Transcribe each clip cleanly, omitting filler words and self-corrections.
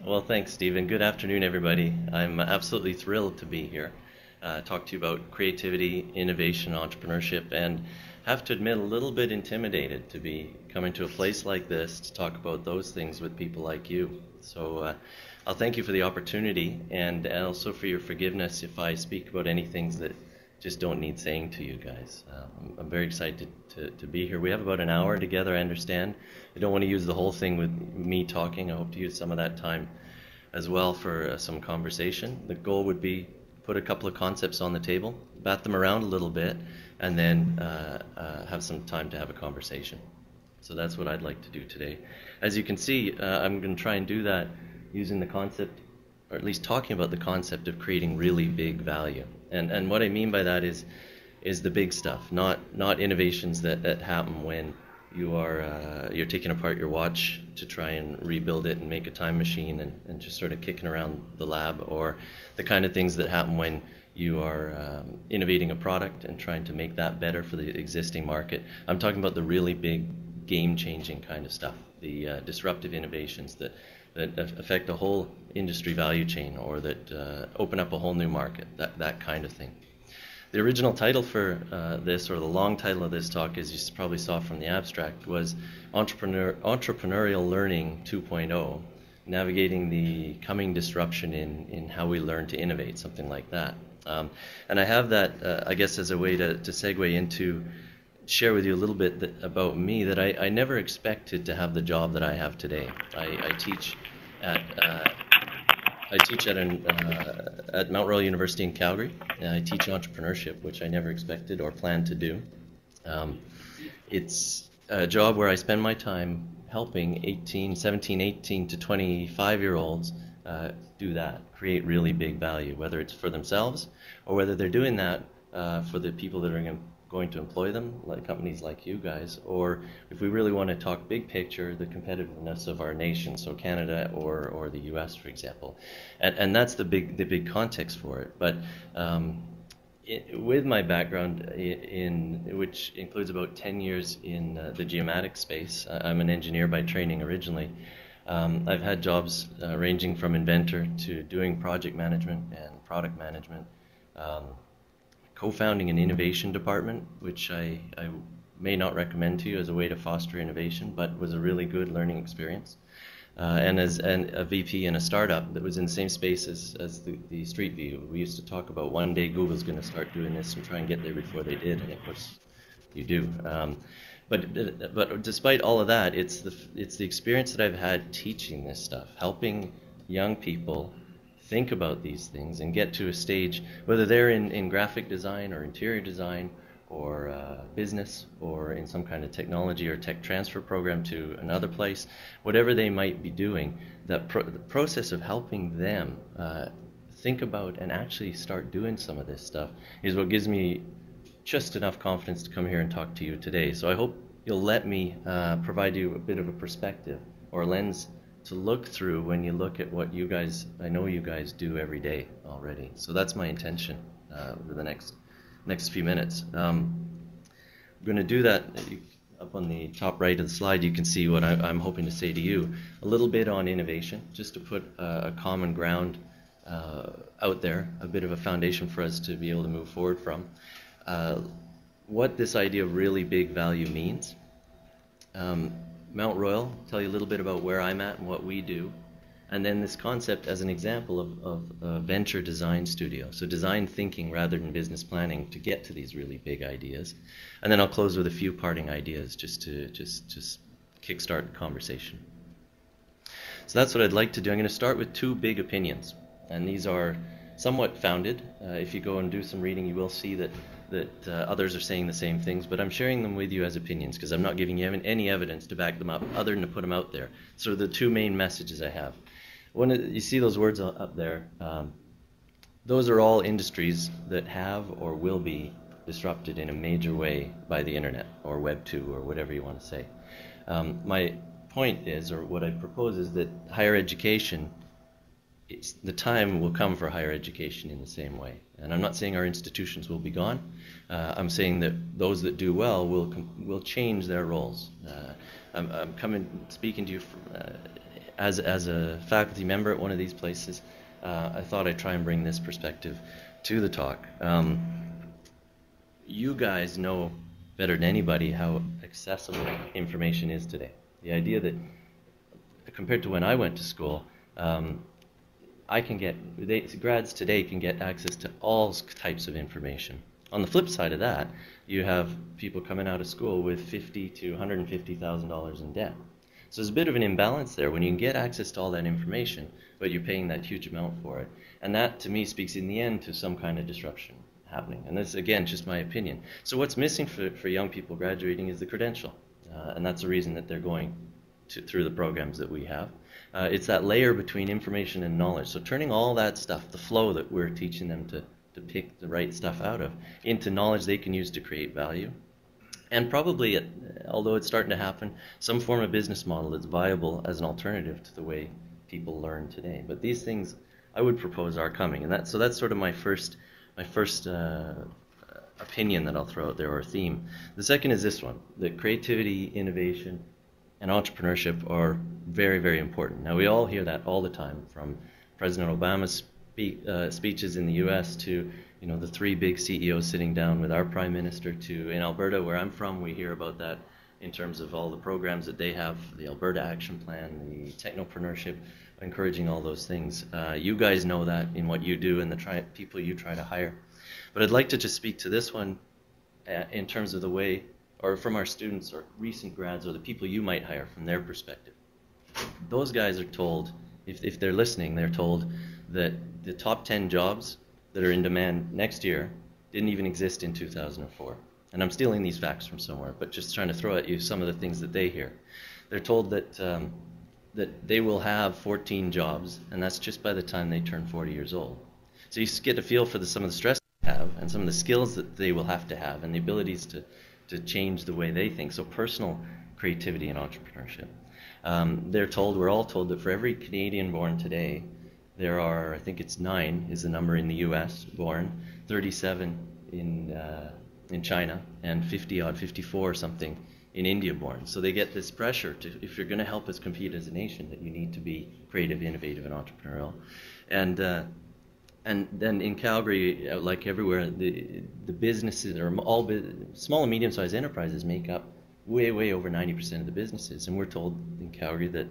Well, thanks, Stephen. Good afternoon, everybody. I'm absolutely thrilled to be here, talk to you about creativity, innovation, entrepreneurship, and have to admit a little bit intimidated to be coming to a place like this to talk about those things with people like you. So I'll thank you for the opportunity and also for your forgiveness if I speak about any things that just don't need saying to you guys. I'm very excited to be here. We have about an hour together, I understand. I don't want to use the whole thing with me talking. I hope to use some of that time as well for some conversation. The goal would be put a couple of concepts on the table, bat them around a little bit, and then have some time to have a conversation. So that's what I'd like to do today. As you can see, I'm going to try and do that using the concept, or at least talking about the concept of creating really big value. And what I mean by that is the big stuff, not innovations that happen when you're taking apart your watch to try and rebuild it and make a time machine and just sort of kicking around the lab, or the kind of things that happen when you are innovating a product and trying to make that better for the existing market. I'm talking about the really big game-changing kind of stuff, the disruptive innovations that affect a whole industry value chain, or that open up a whole new market, that kind of thing. The original title for this, or the long title of this talk, as you probably saw from the abstract, was Entrepreneurial Learning 2.0, Navigating the Coming Disruption in How We Learn to Innovate, something like that. And I have that, I guess, as a way to segue into share with you a little bit about me, that I never expected to have the job that I have today. I teach at at Mount Royal University in Calgary. I teach entrepreneurship, which I never expected or planned to do. It's a job where I spend my time helping 17, 18 to 25-year-olds do that, create really big value, whether it's for themselves or whether they're doing that for the people that are going to employ them, like companies like you guys, or if we really want to talk big picture, the competitiveness of our nation, so Canada or the US, for example. And that's the big context for it. But with my background, which includes about 10 years in the geomatic space, I'm an engineer by training originally. I've had jobs ranging from inventor to doing project management and product management, co-founding an innovation department, which I may not recommend to you as a way to foster innovation, but was a really good learning experience. And as a VP in a startup that was in the same space as the Street View. We used to talk about one day Google's going to start doing this and try and get there before they did, and of course you do. But despite all of that, it's the experience that I've had teaching this stuff, helping young people think about these things and get to a stage, whether they're in graphic design or interior design or business or in some kind of technology or tech transfer program to another place, whatever they might be doing, the process of helping them think about and actually start doing some of this stuff is what gives me just enough confidence to come here and talk to you today. So I hope you'll let me provide you a bit of a perspective or a lens to look through when you look at what you guys, I know you guys do every day already. So that's my intention over the next few minutes. I'm going to do that. Up on the top right of the slide, you can see what I'm hoping to say to you. A little bit on innovation, just to put a common ground out there, a bit of a foundation for us to be able to move forward from. What this idea of really big value means. Mount Royal, tell you a little bit about where I'm at and what we do, and then this concept as an example of a venture design studio. So design thinking rather than business planning to get to these really big ideas. And then I'll close with a few parting ideas just to kickstart the conversation. So that's what I'd like to do. I'm going to start with two big opinions, and these are somewhat founded. If you go and do some reading, you will see that others are saying the same things, but I'm sharing them with you as opinions because I'm not giving you any evidence to back them up other than to put them out there. So the two main messages I have. You see those words up there. Those are all industries that have or will be disrupted in a major way by the internet or Web 2 or whatever you want to say. My point is, or what I propose, is that higher education, the time will come for higher education in the same way. And I'm not saying our institutions will be gone. I'm saying that those that do well will change their roles. I'm speaking to you as a faculty member at one of these places, I thought I'd try and bring this perspective to the talk. You guys know better than anybody how accessible information is today. The idea that compared to when I went to school, grads today can get access to all types of information. On the flip side of that, you have people coming out of school with $50,000 to $150,000 in debt. So there's a bit of an imbalance there when you can get access to all that information, but you're paying that huge amount for it. And that, to me, speaks in the end to some kind of disruption happening. And this, again, just my opinion. So what's missing for young people graduating is the credential. And that's the reason that they're going through the programs that we have. It's that layer between information and knowledge. So turning all that stuff, the flow that we're teaching them to pick the right stuff out of, into knowledge they can use to create value. And probably, although it's starting to happen, some form of business model that's viable as an alternative to the way people learn today. But these things I would propose are coming. And that's sort of my first opinion that I'll throw out there, or theme. The second is this one, that creativity, innovation, and entrepreneurship are very, very important. Now, we all hear that all the time, from President Obama's speeches in the U.S. to the three big CEOs sitting down with our Prime Minister, to in Alberta, where I'm from, we hear about that in terms of all the programs that they have, the Alberta Action Plan, the Technopreneurship, encouraging all those things. You guys know that in what you do and the people you try to hire. But I'd like to just speak to this one in terms of the way, or from our students or recent grads, or the people you might hire from their perspective. Those guys are told, if they're listening, they're told that the top 10 jobs that are in demand next year didn't even exist in 2004. And I'm stealing these facts from somewhere, but just trying to throw at you some of the things that they hear. They're told that they will have 14 jobs, and that's just by the time they turn 40 years old. So you get a feel for some of the stress they have, and some of the skills that they will have to have, and the abilities to change the way they think. So personal creativity and entrepreneurship. We're all told that for every Canadian born today, there are, I think it's 9 is the number in the U.S. born, 37 in China, and 54 or something in India born. So they get this pressure to, if you're going to help us compete as a nation, that you need to be creative, innovative, and entrepreneurial. And then in Calgary, like everywhere, the businesses, or all small and medium-sized enterprises, make up way over 90% of the businesses. And we're told in Calgary that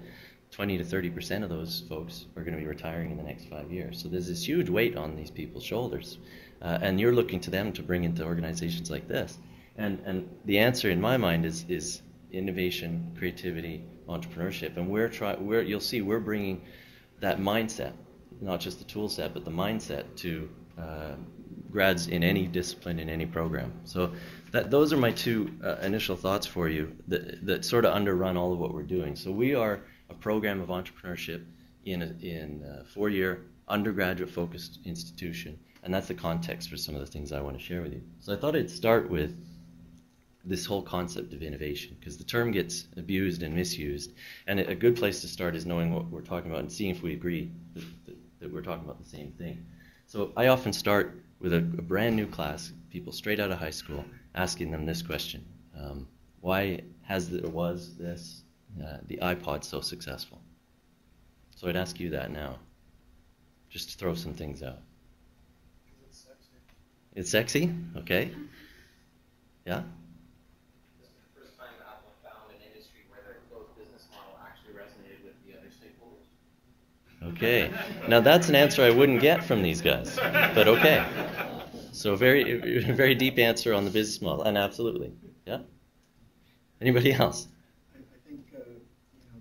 20 to 30% of those folks are going to be retiring in the next 5 years. So there's this huge weight on these people's shoulders. And you're looking to them to bring into organizations like this. And the answer in my mind is innovation, creativity, entrepreneurship. And you'll see we're bringing that mindset, not just the tool set, but the mindset to grads in any discipline, in any program. So those are my two initial thoughts for you that sort of underrun all of what we're doing. So we are a program of entrepreneurship in a 4-year undergraduate focused institution, and that's the context for some of the things I want to share with you. So I thought I'd start with this whole concept of innovation, because the term gets abused and misused, and a good place to start is knowing what we're talking about and seeing if we agree that we're talking about the same thing. So I often start with a brand new class, people straight out of high school, asking them this question: why was the iPod so successful? So I'd ask you that now, just to throw some things out. It's sexy. It's sexy? Okay. Yeah? This is the first time Apple found an industry where their closed business model actually resonated with the other stakeholders. Okay. Now that's an answer I wouldn't get from these guys, but okay. So very deep answer on the business model, and absolutely. Yeah? Anybody else? I think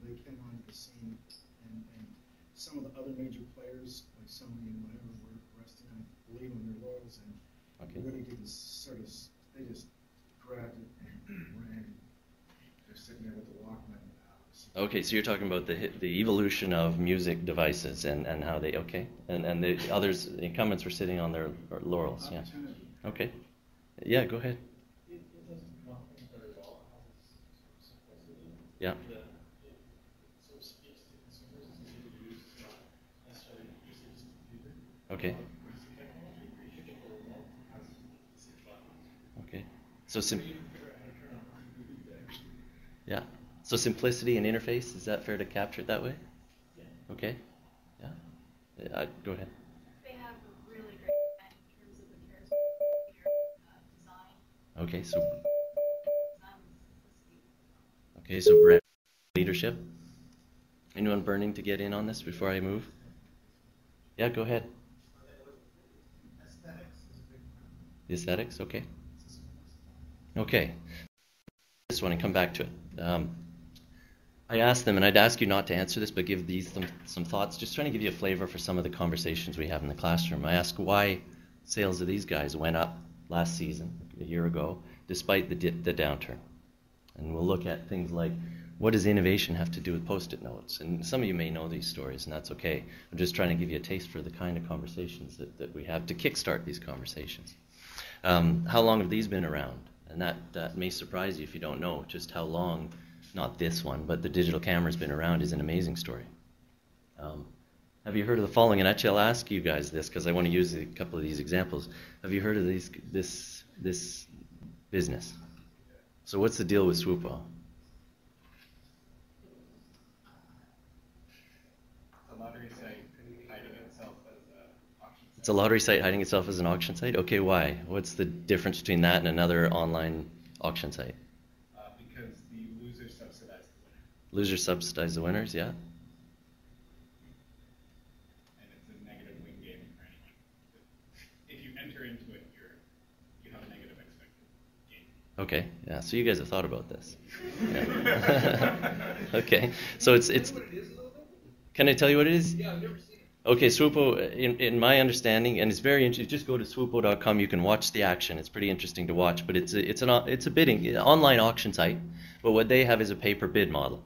they came onto the scene, and some of the other major players, like Sony and whatever, were resting on believing their laurels, and really didn't they just grabbed it and ran. They're sitting there with the Walkman. Okay, so you're talking about the evolution of music devices and how they, and the others, the incumbents were sitting on their laurels, yeah. Okay. Yeah, go ahead. It doesn't come off very well. Yeah. So it speaks to consumers, it's easy to use, it's not necessarily easy to configure. Okay. Whereas the technology appreciable has 6 buttons. Okay. So You can figure out how to turn on RGB. yeah. So simplicity and interface, is that fair to capture it that way? Okay. Yeah. Go ahead. They have a really great event in terms of the charismatic design. Okay, so Design simplicity. okay, so brand leadership. Anyone burning to get in on this before I move? Yeah, go ahead. Aesthetics is a big one. The aesthetics, okay. Okay. This one and come back to it. I asked them, and I'd ask you not to answer this, but give these some thoughts, just trying to give you a flavor for some of the conversations we have in the classroom. I asked why sales of these guys went up last season, a year ago, despite the downturn. And we'll look at things like, what does innovation have to do with Post-it notes? And some of you may know these stories, and that's okay. I'm just trying to give you a taste for the kind of conversations that we have to kickstart these conversations. How long have these been around? And that may surprise you if you don't know just how long, not this one, but the digital camera's been around is an amazing story. Have you heard of the following? And actually, I'll ask you guys this because I want to use a couple of these examples. Have you heard of this business? So what's the deal with Swoopo? A lottery site hiding itself as an auction site. It's a lottery site hiding itself as an auction site? Okay, why? What's the difference between that and another online auction site? Because the losers subsidize the winner. Losers subsidize the winners, yeah? And it's a negative win game for anyone. If you enter into it, you have a negative expected gain. Okay, yeah, so you guys have thought about this. Yeah. Okay, so it's can I tell you what it is? Yeah, I've never seen it. Okay, Swoopo, in my understanding, and it's very interesting, just go to swoopo.com, you can watch the action, it's pretty interesting to watch, but it's a bidding, online auction site, but what they have is a pay-per-bid model.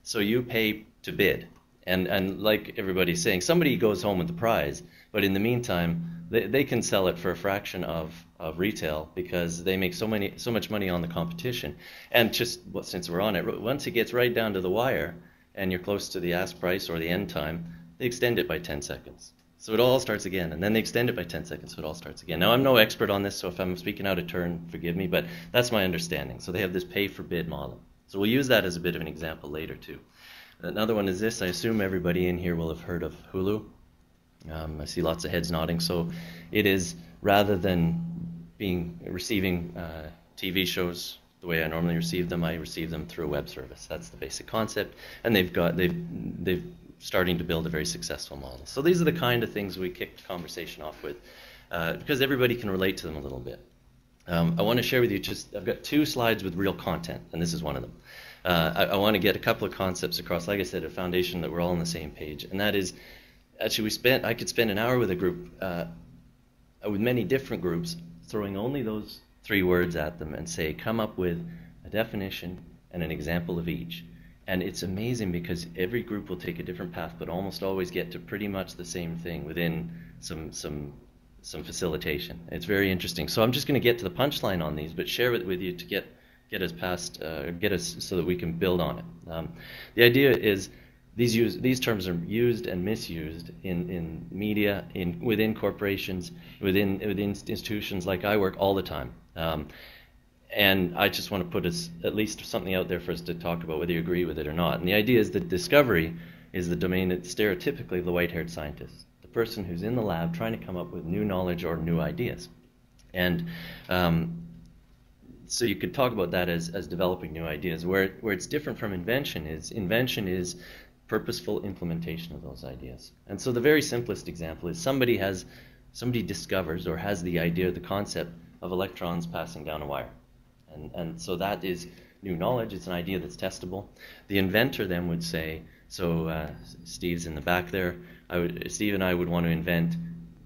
So you pay to bid, and like everybody's saying, somebody goes home with the prize, but in the meantime, they can sell it for a fraction of retail because they make so much money on the competition. And just, well, since we're on it, once it gets right down to the wire, and you're close to the ask price or the end time, they extend it by 10 seconds. So it all starts again, and then they extend it by 10 seconds, so it all starts again. Now, I'm no expert on this, so if I'm speaking out of turn, forgive me, but that's my understanding. So they have this pay-for-bid model. So we'll use that as a bit of an example later, too. Another one is this. I assume everybody in here will have heard of Hulu. I see lots of heads nodding. So it is, rather than receiving TV shows the way I normally receive them, I receive them through a web service. That's the basic concept, and they've starting to build a very successful model. So these are the kind of things we kicked the conversation off with, because everybody can relate to them a little bit. I want to share with you I've got 2 slides with real content, and this is one of them. I want to get a couple of concepts across, like I said, a foundation that we're all on the same page, and that is, actually I could spend an hour with a group, with many different groups, throwing only those 3 words at them and say, come up with a definition and an example of each. And it's amazing because every group will take a different path, but almost always get to pretty much the same thing within some facilitation. It's very interesting. So I'm just going to get to the punchline on these, but share it with you to get us past, get us so that we can build on it. The idea is these terms are used and misused in media, within corporations, within institutions like I work all the time. And I just want to put at least something out there for us to talk about, whether you agree with it or not. And the idea is that discovery is the domain that stereotypically of the white-haired scientist, the person who's in the lab trying to come up with new knowledge or new ideas. And so you could talk about that as developing new ideas. Where it's different from invention is purposeful implementation of those ideas. And so the very simplest example is somebody discovers or has the idea, the concept of electrons passing down a wire. And so that is new knowledge. It's an idea that's testable. The inventor then would say, so Steve's in the back there, Steve and I would want to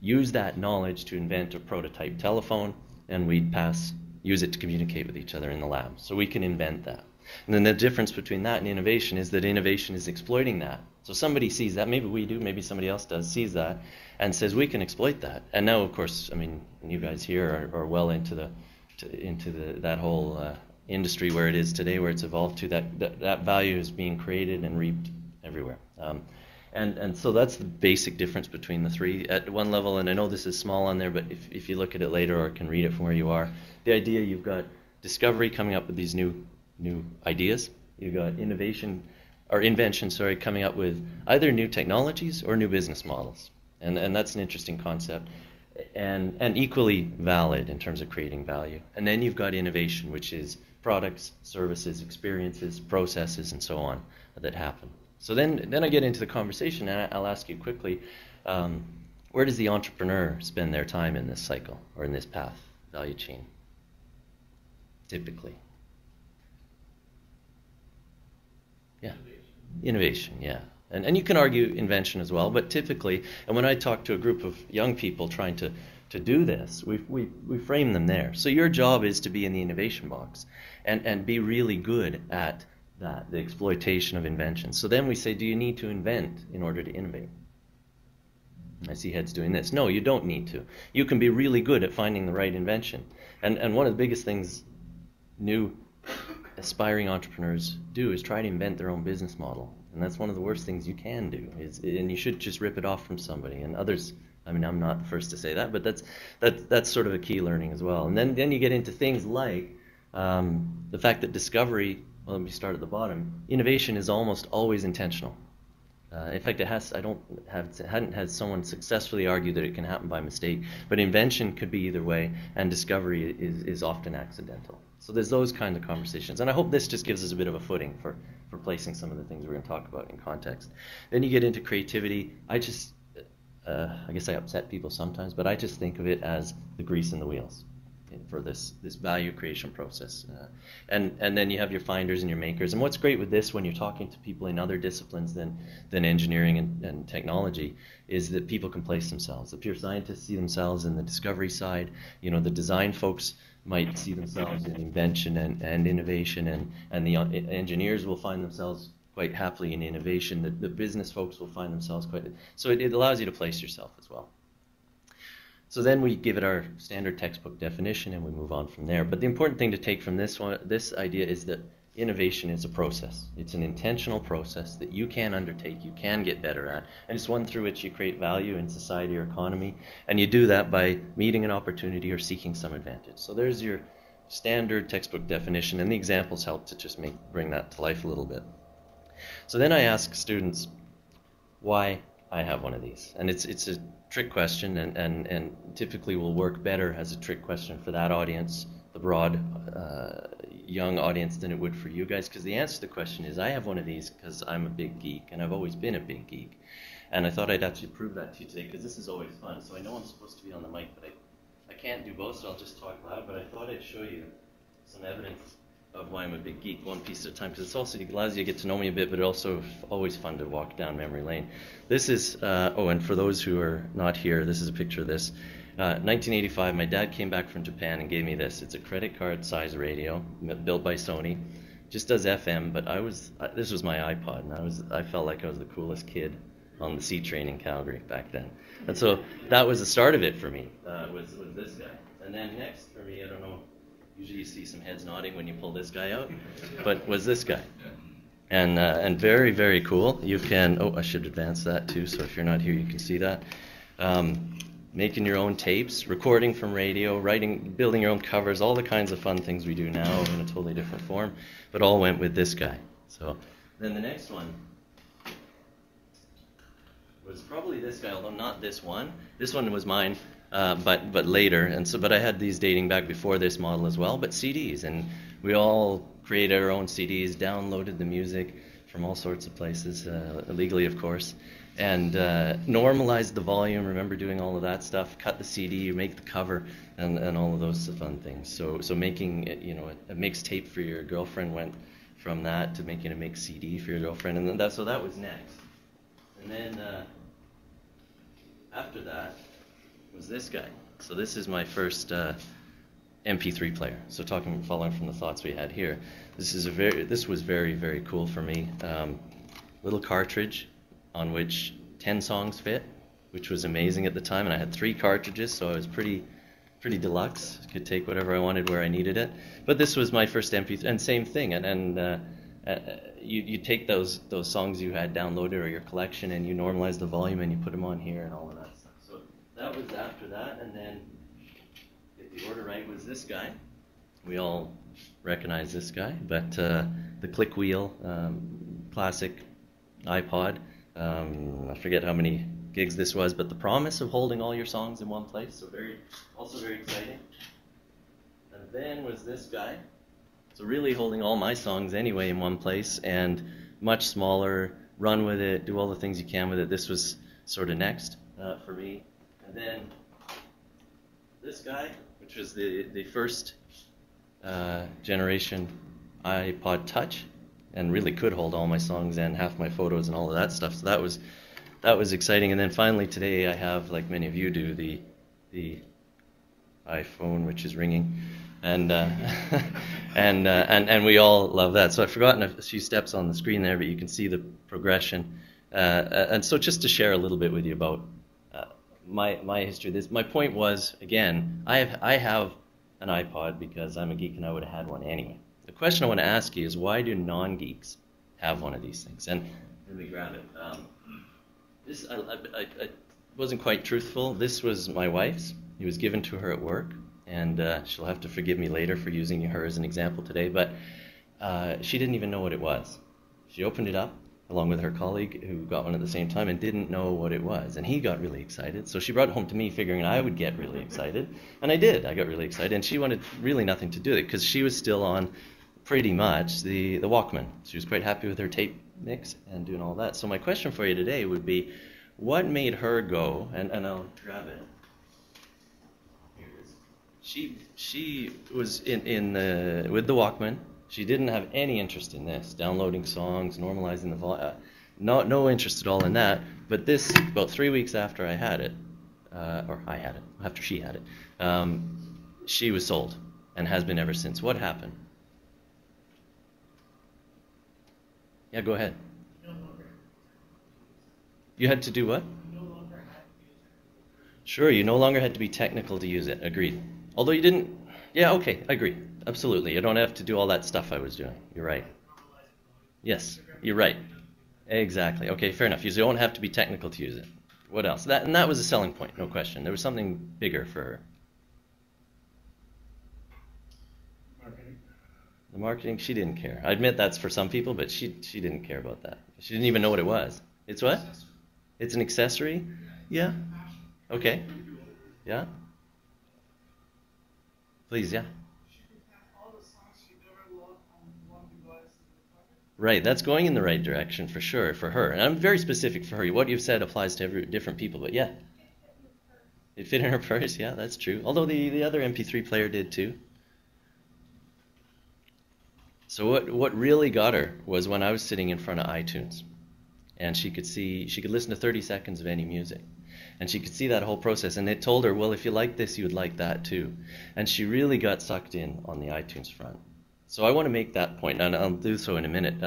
use that knowledge to invent a prototype telephone, and we'd use it to communicate with each other in the lab. So we can invent that. And then the difference between that and innovation is that innovation is exploiting that. So somebody sees that, maybe we do, maybe somebody else does, sees that, and says we can exploit that. And now, of course, I mean, you guys here are well into that whole industry where it is today, where it's evolved to, that value is being created and reaped everywhere. And so that's the basic difference between the 3 at one level. And I know this is small on there, but if you look at it later or can read it from where you are, the idea, you've got discovery coming up with these new ideas. You've got innovation or invention, sorry, coming up with either new technologies or new business models. And that's an interesting concept, and equally valid in terms of creating value. And then you've got innovation, which is products, services, experiences, processes, and so on that happen. So then I get into the conversation, and I'll ask you quickly, where does the entrepreneur spend their time in this cycle or in this path, value chain, typically? Yeah, innovation, yeah. And you can argue invention as well, but typically, and when I talk to a group of young people trying to do this, we frame them there. So your job is to be in the innovation box and be really good at that, the exploitation of invention. So then we say, do you need to invent in order to innovate? I see heads doing this. No, you don't need to. You can be really good at finding the right invention. And one of the biggest things new aspiring entrepreneurs do is try to invent their own business model. And that's one of the worst things you can do. And you should just rip it off from somebody. And others, I mean, I'm not the first to say that, but that's sort of a key learning as well. And then you get into things like the fact that discovery, well, let me start at the bottom, innovation is almost always intentional. In fact, hadn't had someone successfully argue that it can happen by mistake, but invention could be either way, and discovery is often accidental. So there's those kind of conversations, and I hope this just gives us a bit of a footing for placing some of the things we're going to talk about in context. Then you get into creativity. I guess I upset people sometimes, but I just think of it as the grease in the wheels for this value creation process. And then you have your finders and your makers. And what's great with this when you're talking to people in other disciplines than engineering and technology is that people can place themselves. The pure scientists see themselves in the discovery side. You know, the design folks might see themselves in invention and innovation, and the engineers will find themselves quite happily in innovation. The business folks will find themselves so it allows you to place yourself as well. So then we give it our standard textbook definition and we move on from there. But the important thing to take from this idea is that innovation is a process. It's an intentional process that you can undertake, you can get better at, and it's one through which you create value in society or economy, and you do that by meeting an opportunity or seeking some advantage. So there's your standard textbook definition, and the examples help to just bring that to life a little bit. So then I ask students why I have one of these, and it's a trick question, and typically will work better as a trick question for that audience, the broad young audience, than it would for you guys, because the answer to the question is I have one of these because I'm a big geek, and I've always been a big geek, and I thought I'd actually prove that to you today, because this is always fun. So I know I'm supposed to be on the mic, but I can't do both, so I'll just talk loud, but I thought I'd show you some evidence of why I'm a big geek, one piece at a time, because it's also allows you to get to know me a bit, but also always fun to walk down memory lane. This is, and for those who are not here, this is a picture of this. 1985, my dad came back from Japan and gave me this. It's a credit card size radio built by Sony. Just does FM, but this was my iPod, and I felt like I was the coolest kid on the C train in Calgary back then. And so that was the start of it for me, was this guy. And then next for me, I don't know, usually you see some heads nodding when you pull this guy out, but was this guy. And very, very cool. You can, I should advance that too, so if you're not here you can see that. Making your own tapes, recording from radio, writing, building your own covers, all the kinds of fun things we do now in a totally different form, but all went with this guy. So then the next one was probably this guy, although not this one. This one was mine, but later, but I had these dating back before this model as well, but CDs, and we all created our own CDs, downloaded the music from all sorts of places, illegally of course, and normalized the volume, remember doing all of that stuff, cut the CD, make the cover, and all of those fun things. So making a mixtape for your girlfriend went from that to making a mix CD for your girlfriend, and then that was next. And then after that was this guy. So this is my first MP3 player. So following from the thoughts we had here, this was very, very cool for me. Little cartridge on which 10 songs fit, which was amazing at the time, and I had 3 cartridges, so I was pretty deluxe. Could take whatever I wanted where I needed it. But this was my first MP3, and same thing. And you take those songs you had downloaded or your collection, and you normalize the volume, and you put them on here and all of that stuff. So that was after that, and then, if the order right, was this guy. We all recognize this guy, but the click wheel, classic iPod. I forget how many gigs this was, but the promise of holding all your songs in one place, so also very exciting. And then was this guy, so really holding all my songs anyway in one place, and much smaller, run with it, do all the things you can with it. This was sort of next for me. And then this guy, which was the first generation iPod Touch, and really could hold all my songs and half my photos and all of that stuff. So that was exciting. And then finally today I have, like many of you do, the iPhone, which is ringing, and and we all love that. So I've forgotten a few steps on the screen there, but you can see the progression. And so just to share a little bit with you about my history. My point was, again, I have an iPod because I'm a geek and I would have had one anyway. The question I want to ask you is, why do non-geeks have one of these things? And let me grab it. This I wasn't quite truthful. This was my wife's. It was given to her at work, and she'll have to forgive me later for using her as an example today, but she didn't even know what it was. She opened it up along with her colleague who got one at the same time and didn't know what it was, and he got really excited. So she brought it home to me figuring I would get really excited, and I did. I got really excited, and she wanted really nothing to do with it because she was still on pretty much the Walkman. She was quite happy with her tape mix and doing all that. So my question for you today would be, what made her go, and I'll grab it. Here it is. She was with the Walkman. She didn't have any interest in this, downloading songs, normalizing the volume. No interest at all in that. But this, about 3 weeks after I had it, after she had it, she was sold and has been ever since. What happened? Yeah, go ahead. You had to do what? Sure, you no longer had to be technical to use it. Agreed. Although you didn't. Yeah, okay, I agree. Absolutely. You don't have to do all that stuff I was doing. You're right. Yes, you're right. Exactly. Okay, fair enough. You don't have to be technical to use it. What else? That was a selling point, no question. There was something bigger for her. The marketing, she didn't care. I admit that's for some people, but she didn't care about that. She didn't even know what it was. It's what? It's an accessory? Yeah. Okay. Yeah. Please, yeah. Right, that's going in the right direction for sure for her. And I'm very specific for her. What you've said applies to different people, but yeah. It fit in her purse, yeah, that's true. Although the other MP3 player did too. So what really got her was when I was sitting in front of iTunes, and she could listen to 30 seconds of any music, and she could see that whole process, and it told her, well, if you like this, you would like that too. And she really got sucked in on the iTunes front. So I want to make that point, and I'll do so in a minute,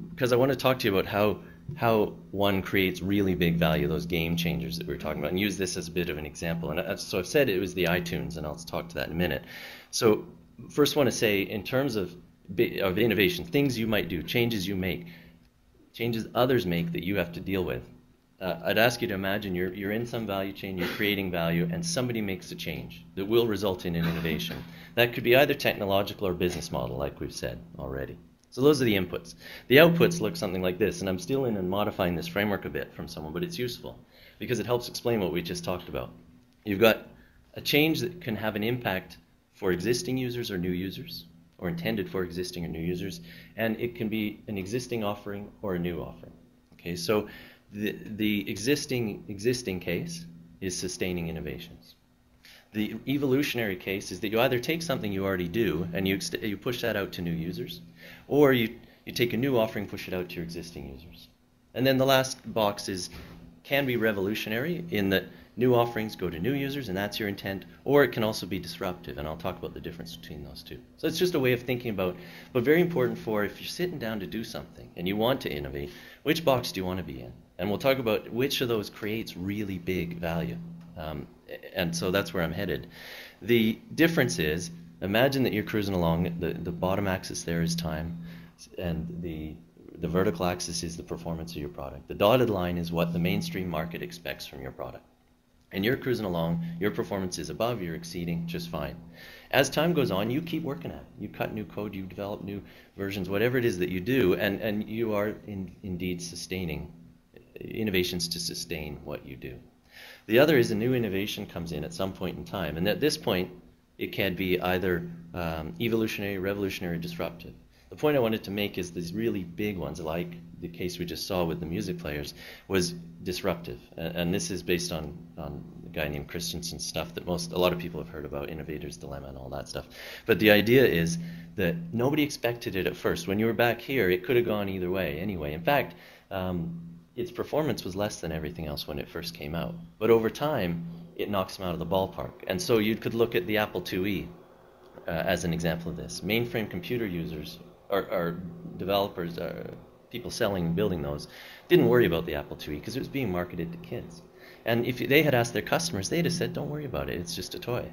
because I want to talk to you about how one creates really big value, those game changers that we were talking about, and use this as a bit of an example. And so I've said it was the iTunes, and I'll talk to that in a minute. So first I want to say, in terms of innovation, things you might do, changes you make, changes others make that you have to deal with. I'd ask you to imagine you're in some value chain, you're creating value, and somebody makes a change that will result in an innovation. That could be either technological or business model, like we've said already. So those are the inputs. The outputs look something like this, and I'm stealing and modifying this framework a bit from someone, but it's useful because it helps explain what we just talked about. You've got a change that can have an impact for existing users or new users, or intended for existing or new users, and it can be an existing offering or a new offering. Okay, so the existing case is sustaining innovations. The evolutionary case is that you either take something you already do and you push that out to new users, or you take a new offering, push it out to your existing users. And then the last box can be revolutionary in that new offerings go to new users, and that's your intent, or it can also be disruptive, and I'll talk about the difference between those two. So it's just a way of thinking about, but very important for if you're sitting down to do something and you want to innovate, which box do you want to be in? And we'll talk about which of those creates really big value. And so that's where I'm headed. The difference is, imagine that you're cruising along, the bottom axis there is time, and the vertical axis is the performance of your product. The dotted line is what the mainstream market expects from your product. And you're cruising along, your performance is above, you're exceeding just fine. As time goes on, you keep working at it. You cut new code, you develop new versions, whatever it is that you do, and you are indeed sustaining innovations to sustain what you do. The other is a new innovation comes in at some point in time, and at this point, it can be either evolutionary, revolutionary, or disruptive. The point I wanted to make is these really big ones, like the case we just saw with the music players, was disruptive. And this is based on a guy named Christensen's stuff that a lot of people have heard about, Innovator's Dilemma and all that stuff. But the idea is that nobody expected it at first. When you were back here, it could have gone either way anyway. In fact, its performance was less than everything else when it first came out. But over time, it knocks them out of the ballpark. And so you could look at the Apple IIe as an example of this. Mainframe computer users or developers, people selling and building those, didn't worry about the Apple IIe because it was being marketed to kids. And if they had asked their customers, they'd have said, don't worry about it, it's just a toy.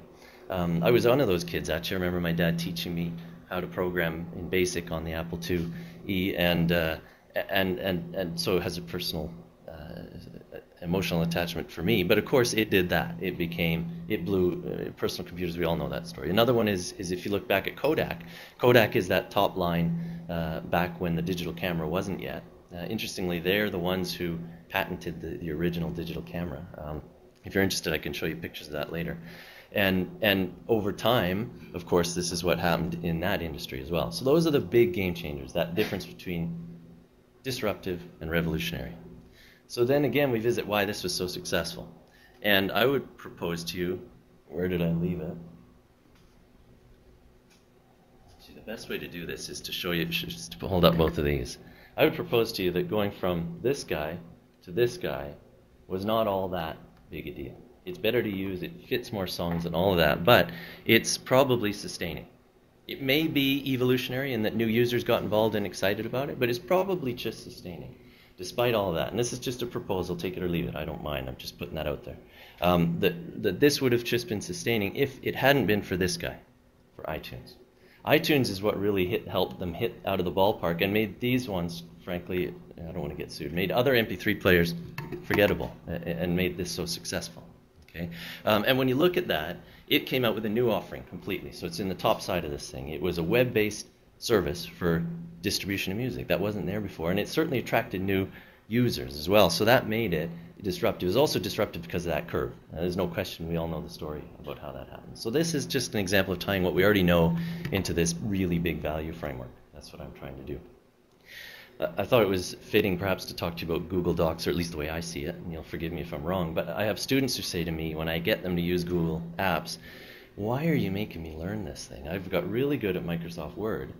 I was one of those kids, actually. I remember my dad teaching me how to program in BASIC on the Apple IIe, and so it has a personal emotional attachment for me. But of course it did that. It blew personal computers. We all know that story. Another one is if you look back at Kodak. Kodak is that top line back when the digital camera wasn't yet. Interestingly, they're the ones who patented the original digital camera. If you're interested, I can show you pictures of that later. And over time, of course, this is what happened in that industry as well. So those are the big game changers, that difference between disruptive and revolutionary. So then again, we visit why this was so successful. And I would propose to you, where did I leave it? See, the best way to do this is to show you, just to hold up both of these. I would propose to you that going from this guy to this guy was not all that big a deal. It's better to use, it fits more songs and all of that, but it's probably sustaining. It may be evolutionary in that new users got involved and excited about it, but it's probably just sustaining, despite all of that. And this is just a proposal, take it or leave it, I don't mind, I'm just putting that out there. That this would have just been sustaining if it hadn't been for this guy, for iTunes. iTunes is what really helped them hit out of the ballpark and made these ones, frankly, I don't want to get sued, made other MP3 players forgettable and made this so successful. Okay? And when you look at that, it came out with a new offering completely. So it's in the top side of this thing. It was a web-based service for distribution of music. That wasn't there before. And it certainly attracted new users as well. So that made it disruptive. It was also disruptive because of that curve. There's no question. We all know the story about how that happened. So this is just an example of tying what we already know into this really big value framework. That's what I'm trying to do. I thought it was fitting perhaps to talk to you about Google Docs, or at least the way I see it, and you'll forgive me if I'm wrong, but I have students who say to me when I get them to use Google Apps, why are you making me learn this thing? I've got really good at Microsoft Word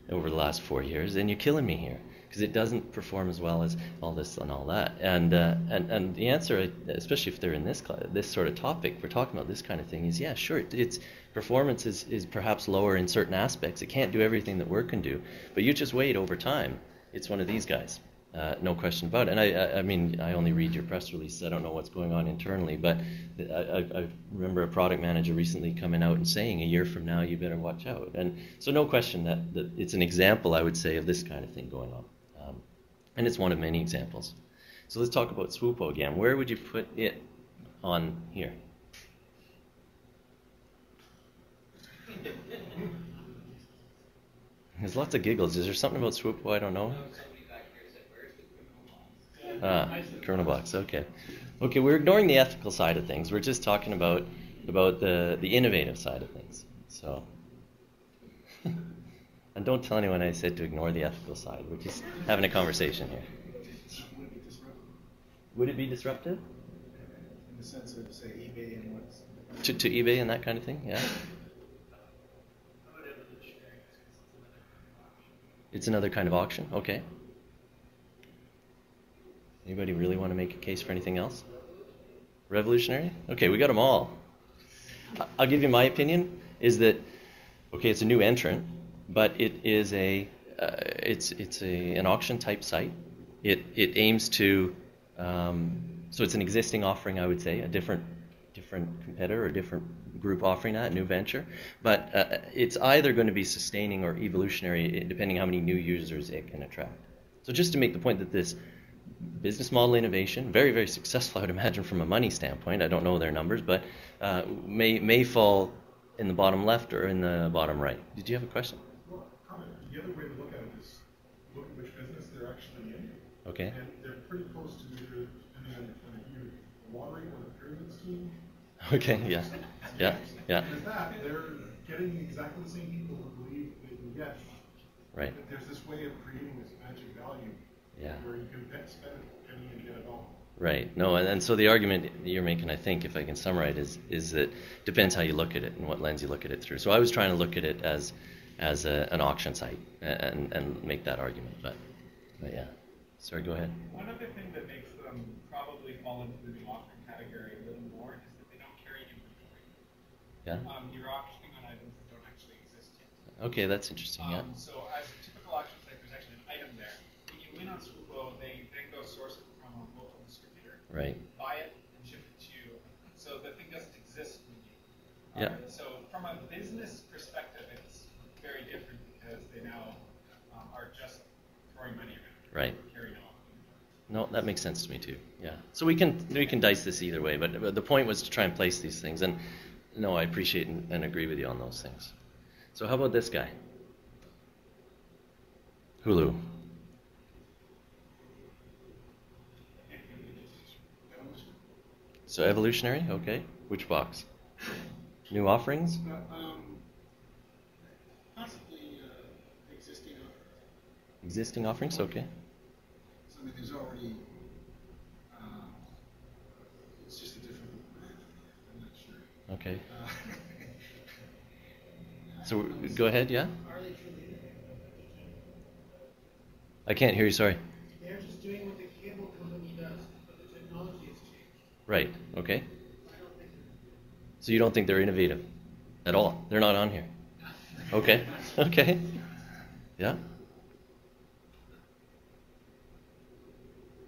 over the last 4 years, and you're killing me here, because it doesn't perform as well as all this and all that. And the answer, especially if they're in this sort of topic, we're talking about this kind of thing, is yeah, sure, its performance is perhaps lower in certain aspects. It can't do everything that Word can do, but you just wait over time. It's one of these guys, no question about it. And I mean, I only read your press release. I don't know what's going on internally, but I remember a product manager recently coming out and saying, a year from now, you better watch out. And so no question that it's an example, I would say, of this kind of thing going on. And it's one of many examples. So let's talk about Swoopo again. Where would you put it on here? There's lots of giggles. Is there something about Swoopo I don't know? Somebody back here said, where's the kernel box? Kernel box, okay. Okay, we're ignoring the ethical side of things. We're just talking about the innovative side of things. So, and don't tell anyone I said to ignore the ethical side. We're just having a conversation here. Would it be disruptive? In the sense of, say, eBay and what's... To eBay and that kind of thing, yeah? It's another kind of auction, okay. Anybody really want to make a case for anything else? Revolutionary? Okay, we got them all. I'll give you my opinion, is that, okay, it's a new entrant, but it is an auction type site. It aims to, so it's an existing offering, I would say, a different competitor or different group offering that, new venture, but it's either going to be sustaining or evolutionary depending how many new users it can attract. So just to make the point that this business model innovation, very, very successful, I would imagine from a money standpoint, I don't know their numbers, but may fall in the bottom left or in the bottom right? Did you have a question? Well, comment. The other way to look at it is look at which business they're actually in. Okay. And they're pretty close to either, depending on your point of view, the lottery or the pyramid scheme. Okay, yeah. Yeah, yeah. And with that, they're getting exactly the same people who believe they can get. Right. But there's this way of creating this magic value where you can spend a penny and get it all. Right. No, and so the argument you're making, I think, if I can summarize, is that depends how you look at it and what lens you look at it through. So I was trying to look at it as an auction site and make that argument. But yeah. Sorry, go ahead. One other thing that makes them probably fall into the new offering category a little more is that they don't carry inventory. Yeah. You're auctioning on items that don't actually exist yet. Okay, that's interesting. Yeah. So as a typical auction site, there's actually an item there. When you win on Swooplo, they then go source it from a local distributor. Right. Buy it and ship it to you. So the thing doesn't exist in the game. Yeah. So from a business perspective, it's very different because they now are just throwing money around. Right. Carrying on. No, that makes sense to me too. Yeah. So we can dice this either way, but the point was to try and place these things. And no, I appreciate and agree with you on those things. So how about this guy? Hulu. So evolutionary, okay. Which box? New offerings? Possibly existing. Existing offerings, okay. So I mean, there's already. It's just a different. I'm not sure. Okay. So go ahead, yeah? Are they truly innovative? I can't hear you, sorry. They're just doing what the cable company does, but the technology has changed. Right, okay. I don't think So you don't think they're innovative at all? They're not on here? Okay, okay. Yeah?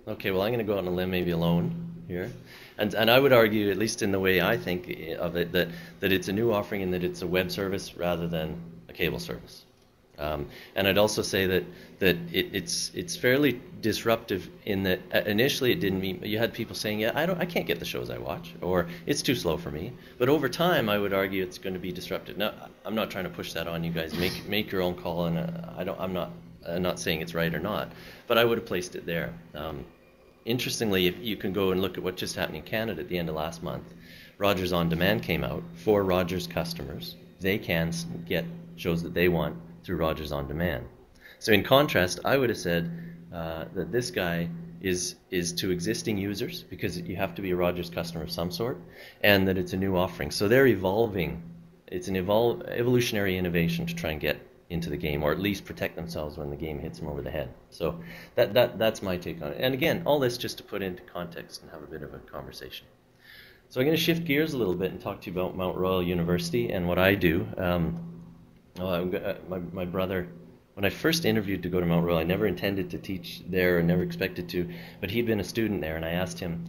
Okay, well, I'm going to go out on a limb, maybe alone here. And I would argue, at least in the way I think of it, that it's a new offering and that it's a web service rather than a cable service. And I'd also say that it's fairly disruptive in that initially it didn't mean, you had people saying, yeah, I can't get the shows I watch, or it's too slow for me. But over time, I would argue it's going to be disruptive. Now, I'm not trying to push that on you guys. Make your own call, and I'm not saying it's right or not, but I would have placed it there. Interestingly, if you can go and look at what just happened in Canada at the end of last month, Rogers On Demand came out for Rogers customers. They can get shows that they want through Rogers On Demand. So in contrast, I would have said that this guy is to existing users because you have to be a Rogers customer of some sort, and that it's a new offering. So they're evolving. It's an evolutionary innovation to try and get into the game, or at least protect themselves when the game hits them over the head. So that's my take on it. And again, all this just to put into context and have a bit of a conversation. So I'm going to shift gears a little bit and talk to you about Mount Royal University and what I do. My brother, when I first interviewed to go to Mount Royal, I never intended to teach there and never expected to, but he'd been a student there, and I asked him,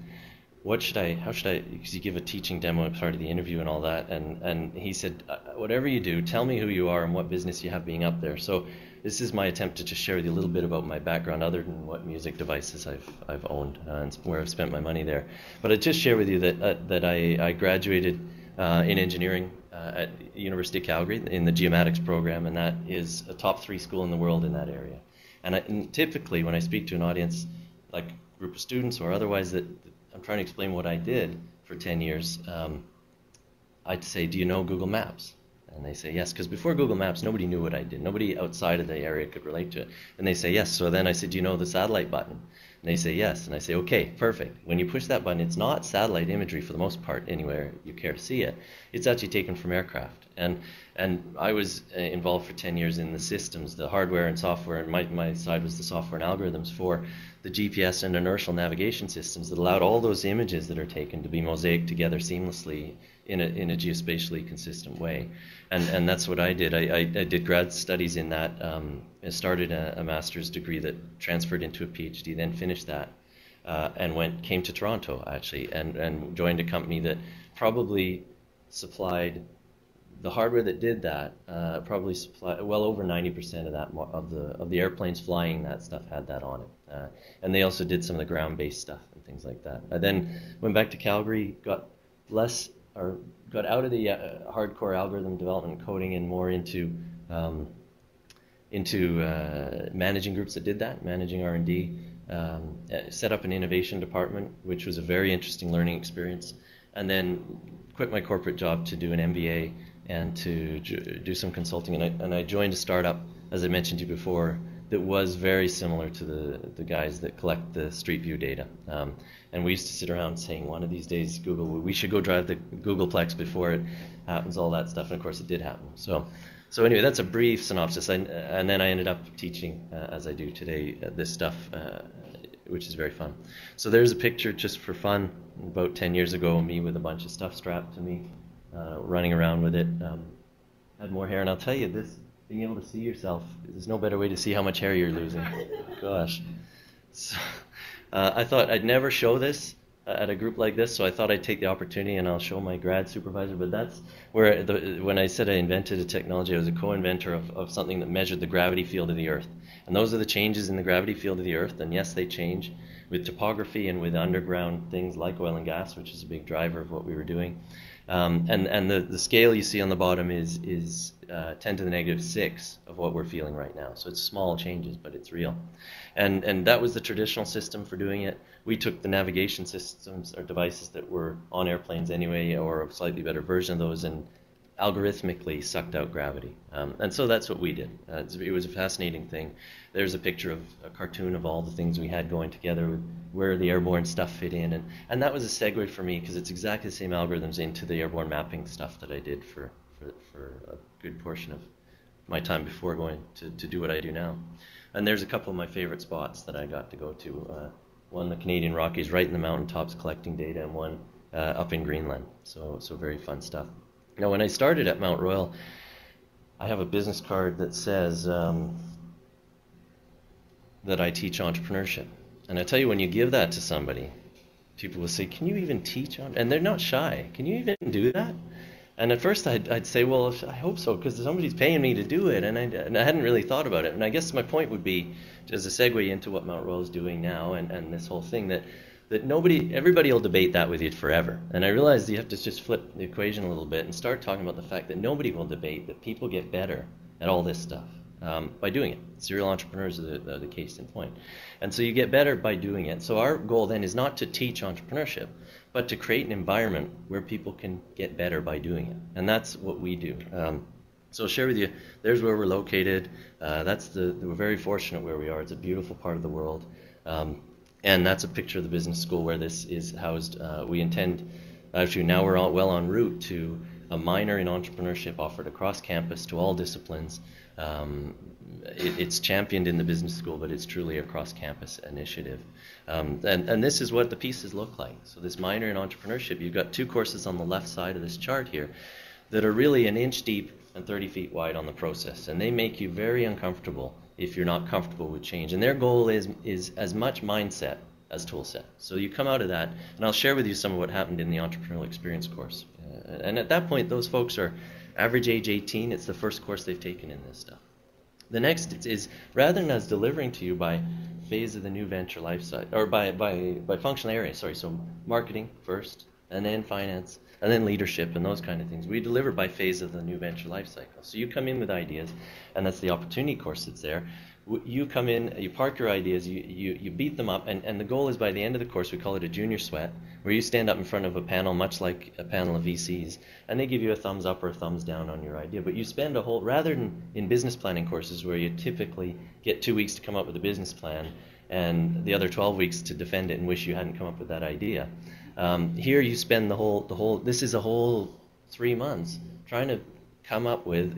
how should I, because you give a teaching demo as part of the interview and all that, and he said, whatever you do, tell me who you are and what business you have being up there. So this is my attempt to just share with you a little bit about my background other than what music devices I've owned and where I've spent my money there. But I'd just share with you that I graduated in engineering at University of Calgary in the geomatics program, and that is a top 3 school in the world in that area. And typically when I speak to an audience, like a group of students or otherwise, that I'm trying to explain what I did for 10 years, I'd say, do you know Google Maps? And they say yes, because before Google Maps, nobody knew what I did. Nobody outside of the area could relate to it. And they say yes. So then I said, do you know the satellite button? And they say yes. And I say, okay, perfect. When you push that button, it's not satellite imagery for the most part anywhere you care to see it. It's actually taken from aircraft. And I was involved for 10 years in the systems, the hardware and software, and my side was the software and algorithms for the GPS and inertial navigation systems that allowed all those images that are taken to be mosaicked together seamlessly in a geospatially consistent way. And that's what I did. I did grad studies in that. I started a master's degree that transferred into a PhD, then finished that, and came to Toronto actually, and joined a company that probably supplied the hardware that did that. Probably supplied well over 90% of that of the airplanes flying that stuff had that on it, and they also did some of the ground-based stuff and things like that. I then went back to Calgary, got got out of the hardcore algorithm development coding and more into managing groups that did that, managing R&D. Set up an innovation department, which was a very interesting learning experience, and then quit my corporate job to do an MBA and to do some consulting. And I joined a startup, as I mentioned to you before, that was very similar to the guys that collect the Street View data. And we used to sit around saying, one of these days, Google, we should go drive the Googleplex before it happens, all that stuff. And of course, it did happen. So anyway, that's a brief synopsis. And then I ended up teaching, as I do today, this stuff, which is very fun. So there's a picture just for fun, about 10 years ago, me with a bunch of stuff strapped to me, running around with it. Had more hair, and I'll tell you, this being able to see yourself, there's no better way to see how much hair you're losing. Gosh. So, I thought I'd never show this at a group like this, so I thought I'd take the opportunity and I'll show my grad supervisor. But that's where, when I said I invented a technology, I was a co-inventor of something that measured the gravity field of the Earth. And those are the changes in the gravity field of the Earth, and yes, they change with topography and with underground things like oil and gas, which is a big driver of what we were doing. And the scale you see on the bottom is 10 to the negative 6 of what we're feeling right now. So it's small changes, but it's real. And that was the traditional system for doing it. We took the navigation systems or devices that were on airplanes anyway, or a slightly better version of those, and algorithmically sucked out gravity. And so that's what we did. It was a fascinating thing. There's a picture of a cartoon of all the things we had going together, with where the airborne stuff fit in. And that was a segue for me, because it's exactly the same algorithms into the airborne mapping stuff that I did for a good portion of my time before going to do what I do now. And there's a couple of my favorite spots that I got to go to. One, the Canadian Rockies, right in the mountaintops collecting data, and one up in Greenland. So very fun stuff. Now, when I started at Mount Royal, I have a business card that says that I teach entrepreneurship. And I tell you, when you give that to somebody, people will say, "Can you even teach?" And they're not shy. "Can you even do that?" And at first I'd say, "Well, I hope so, because somebody's paying me to do it." And I hadn't really thought about it. And I guess my point would be, as a segue into what Mount Royal is doing now, and this whole thing, that everybody will debate that with you forever. And I realized you have to just flip the equation a little bit and start talking about the fact that nobody will debate that people get better at all this stuff by doing it. Serial entrepreneurs are the case in point. And so you get better by doing it. So our goal then is not to teach entrepreneurship, but to create an environment where people can get better by doing it. And that's what we do. So I'll share with you, there's where we're located. We're very fortunate where we are. It's a beautiful part of the world. And that's a picture of the business school where this is housed. We intend, actually now we're well en route to a minor in entrepreneurship offered across campus to all disciplines. It's championed in the business school, but it's truly a cross-campus initiative. And this is what the pieces look like. So this minor in entrepreneurship, you've got 2 courses on the left side of this chart here that are really an inch deep and 30 feet wide on the process. And they make you very uncomfortable if you're not comfortable with change. And their goal is as much mindset as tool set. So you come out of that, and I'll share with you some of what happened in the Entrepreneurial Experience course. And at that point, those folks are average age 18. It's the first course they've taken in this stuff. The next is, rather than us delivering to you by phase of the new venture life cycle, or by functional area, so marketing first, and then finance, and then leadership, and those kind of things. We deliver by phase of the new venture life cycle. So you come in with ideas, and that's the opportunity course that's there. You come in, you park your ideas, you beat them up, and the goal is by the end of the course, we call it a junior sweat, where you stand up in front of a panel, much like a panel of VCs, and they give you a thumbs up or a thumbs down on your idea. But you spend rather than in business planning courses where you typically get 2 weeks to come up with a business plan, and the other 12 weeks to defend it and wish you hadn't come up with that idea. Here you spend this is a whole 3 months trying to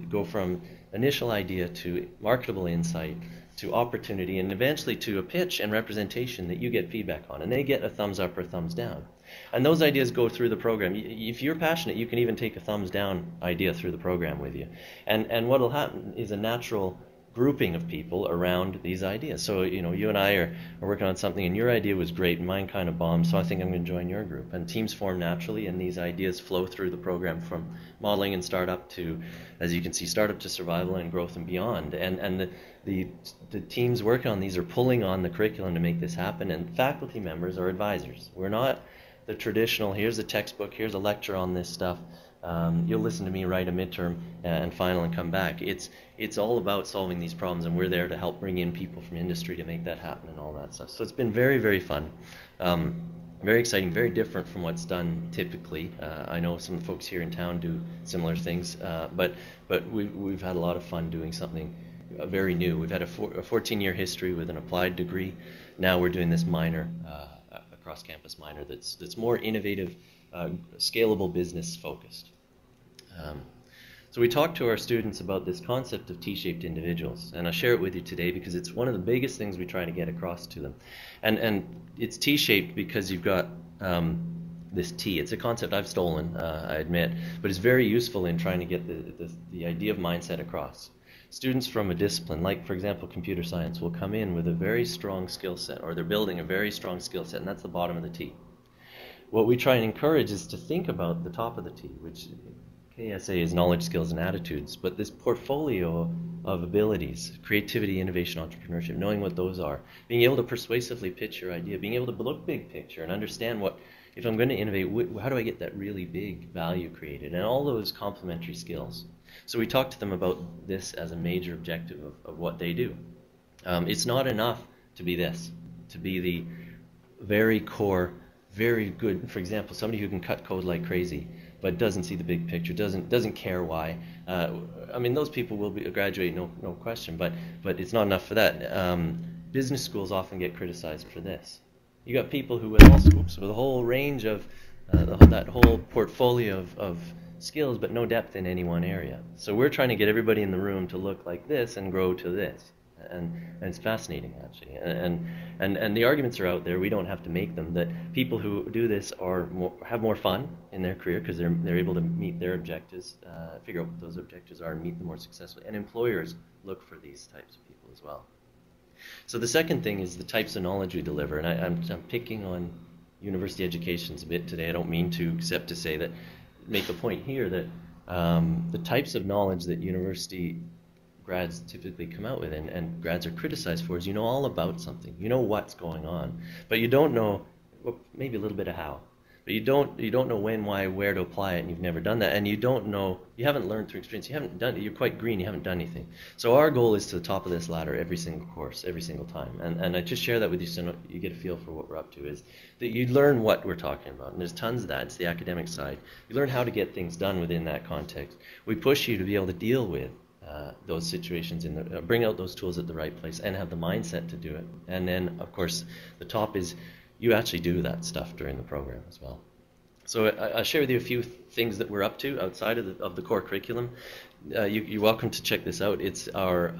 go from initial idea to marketable insight to opportunity, and eventually to a pitch and representation that you get feedback on, and they get a thumbs up or a thumbs down. And those ideas go through the program. If you're passionate, you can even take a thumbs down idea through the program with you. And what will happen is a natural grouping of people around these ideas. So, you and I are working on something, and your idea was great, and mine kind of bombed, so I think I'm going to join your group. And teams form naturally, and these ideas flow through the program from modeling and startup to, as you can see, startup to survival and growth and beyond. And the teams working on these are pulling on the curriculum to make this happen, and faculty members are advisors. We're not the traditional, here's a textbook, here's a lecture on this stuff. You'll listen to me write a midterm and final and come back. It's all about solving these problems, and we're there to help bring in people from industry to make that happen and all that stuff. So it's been very, very fun. Very exciting, very different from what's done typically. I know some folks here in town do similar things, but we've had a lot of fun doing something very new. We've had a 14-year history with an applied degree. Now we're doing this minor, a cross-campus minor that's more innovative, scalable, business focused. So we talked to our students about this concept of T-shaped individuals, and I'll share it with you today because it's one of the biggest things we try to get across to them. And it's T-shaped because you've got this T. It's a concept I've stolen, I admit, but it's very useful in trying to get the idea of mindset across. Students from a discipline, like for example computer science, will come in with a very strong skill set, or they're building a very strong skill set, and that's the bottom of the T. What we try and encourage is to think about the top of the T, which KSA is knowledge, skills, and attitudes, but this portfolio of abilities, creativity, innovation, entrepreneurship, knowing what those are, being able to persuasively pitch your idea, being able to look big picture and understand what, if I'm going to innovate, how do I get that really big value created, and all those complementary skills. So we talked to them about this as a major objective of what they do. It's not enough to be this, to be the very core, very good, for example, somebody who can cut code like crazy, but doesn't see the big picture, doesn't care why. I mean, those people will graduate, no question, but it's not enough for that. Business schools often get criticized for this. You got people who with a whole range of that whole portfolio of skills, but no depth in any one area. So we're trying to get everybody in the room to look like this and grow to this. And it's fascinating, actually. And the arguments are out there. We don't have to make them. That people who do this have more fun in their career because they're able to meet their objectives, figure out what those objectives are, and meet them more successfully. And employers look for these types of people as well. So the second thing is the types of knowledge we deliver. And I'm picking on university educations a bit today. I don't mean to, except to say that, make a point here that the types of knowledge that university grads typically come out with, and grads are criticized for, is you know all about something, you know what's going on, but you don't know, well, maybe a little bit of how, but you don't know when, why, where to apply it, and you've never done that, and you don't know, you haven't learned through experience, you haven't done it, you're quite green, you haven't done anything. So our goal is to the top of this ladder every single course, every single time, and I just share that with you so you get a feel for what we're up to, is that you learn what we're talking about, and there's tons of that. It's the academic side. You learn how to get things done within that context. We push you to be able to deal with those situations, bring out those tools at the right place, and have the mindset to do it. And then, of course, the top is you actually do that stuff during the program as well. So I'll share with you a few things that we're up to outside of the core curriculum. You're welcome to check this out. It's our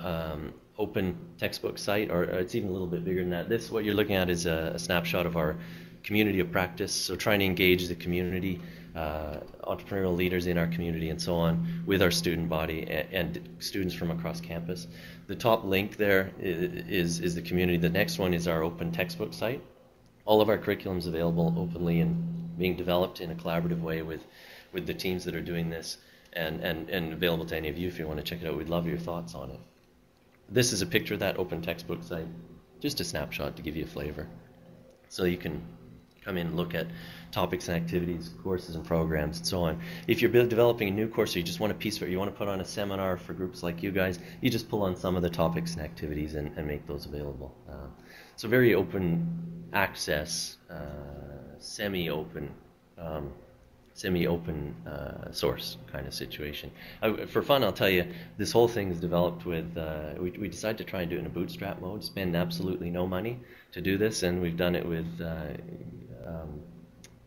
open textbook site, or it's even a little bit bigger than that. What you're looking at is a snapshot of our community of practice, so trying to engage the community, entrepreneurial leaders in our community and so on, with our student body and students from across campus. The top link there is the community. The next one is our open textbook site. All of our curriculum is available openly and being developed in a collaborative way with the teams that are doing this, and available to any of you if you want to check it out. We'd love your thoughts on it. This is a picture of that open textbook site, just a snapshot to give you a flavor. So you can come in and look at topics and activities, courses and programs, and so on. If you're developing a new course, or you just want a piece of it, you want to put on a seminar for groups like you guys, you just pull on some of the topics and activities and make those available. So very open access, semi-open source kind of situation. For fun, I'll tell you, this whole thing is developed with, we decided to try and do it in a bootstrap mode, spend absolutely no money to do this, and we've done it with